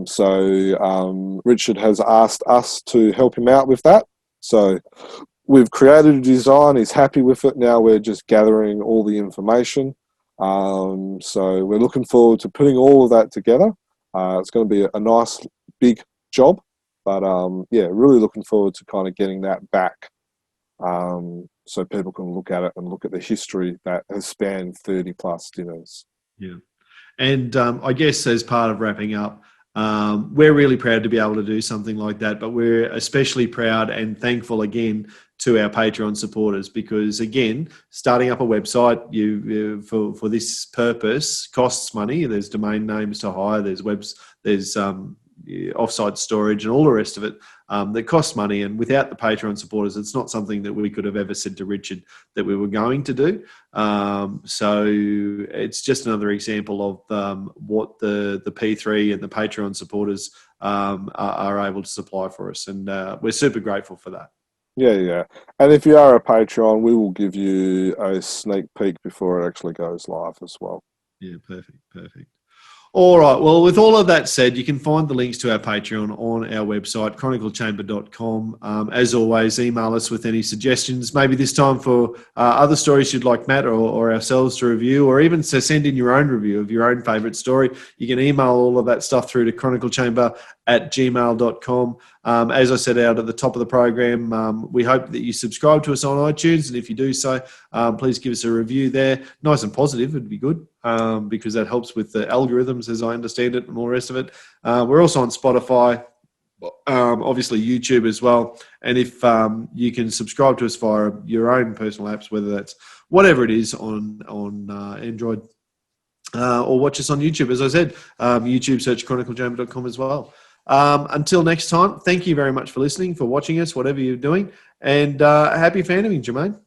So Richard has asked us to help him out with that. So we've created a design. He's happy with it. Now we're just gathering all the information. So we're looking forward to putting all of that together. It's going to be a nice big job, but yeah, really looking forward to kind of getting that back. so people can look at it and look at the history that has spanned 30 plus dinners. Yeah. And I guess as part of wrapping up, we're really proud to be able to do something like that, but we're especially proud and thankful again to our Patreon supporters, because again, starting up a website for this purpose costs money. There's domain names to hire, there's offsite storage and all the rest of it that costs money. And without the Patreon supporters, it's not something that we could have ever said to Richard that we were going to do. So it's just another example of what the P3 and the Patreon supporters are able to supply for us. And we're super grateful for that. Yeah. And if you are a Patreon, we will give you a sneak peek before it actually goes live as well. Yeah, perfect. All right. Well, with all of that said, you can find the links to our Patreon on our website, chroniclechamber.com. As always, email us with any suggestions, maybe this time for other stories you'd like Matt or ourselves to review, or even to send in your own review of your own favourite story. You can email all of that stuff through to chroniclechamber@gmail.com. As I said out at the top of the program, we hope that you subscribe to us on iTunes, and if you do so, please give us a review there. Nice and positive would be good, because that helps with the algorithms, as I understand it, and all the rest of it. We're also on Spotify, obviously YouTube as well. And if you can subscribe to us via your own personal apps, whether that's whatever it is on Android, or watch us on YouTube, as I said, YouTube, search chroniclechamber.com as well. Until next time, thank you very much for listening, for watching us, whatever you're doing, and happy fandoming, Jermaine.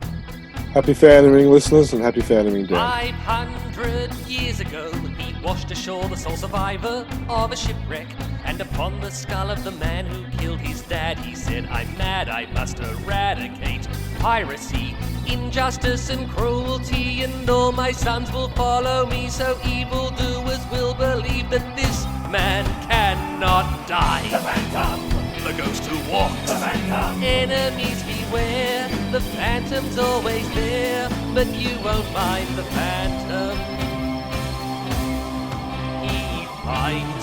Happy fandoming, listeners, and happy fandoming, Dan. 500 years ago, he washed ashore the sole survivor of a shipwreck, and upon the skull of the man who killed his dad, he said, "I'm mad, I must eradicate piracy, injustice and cruelty, and all my sons will follow me, so evildoers will believe that this man cannot die." The Phantom, the ghost who walks. The Phantom. Enemies beware, the Phantom's always there, but you won't mind the Phantom. He finds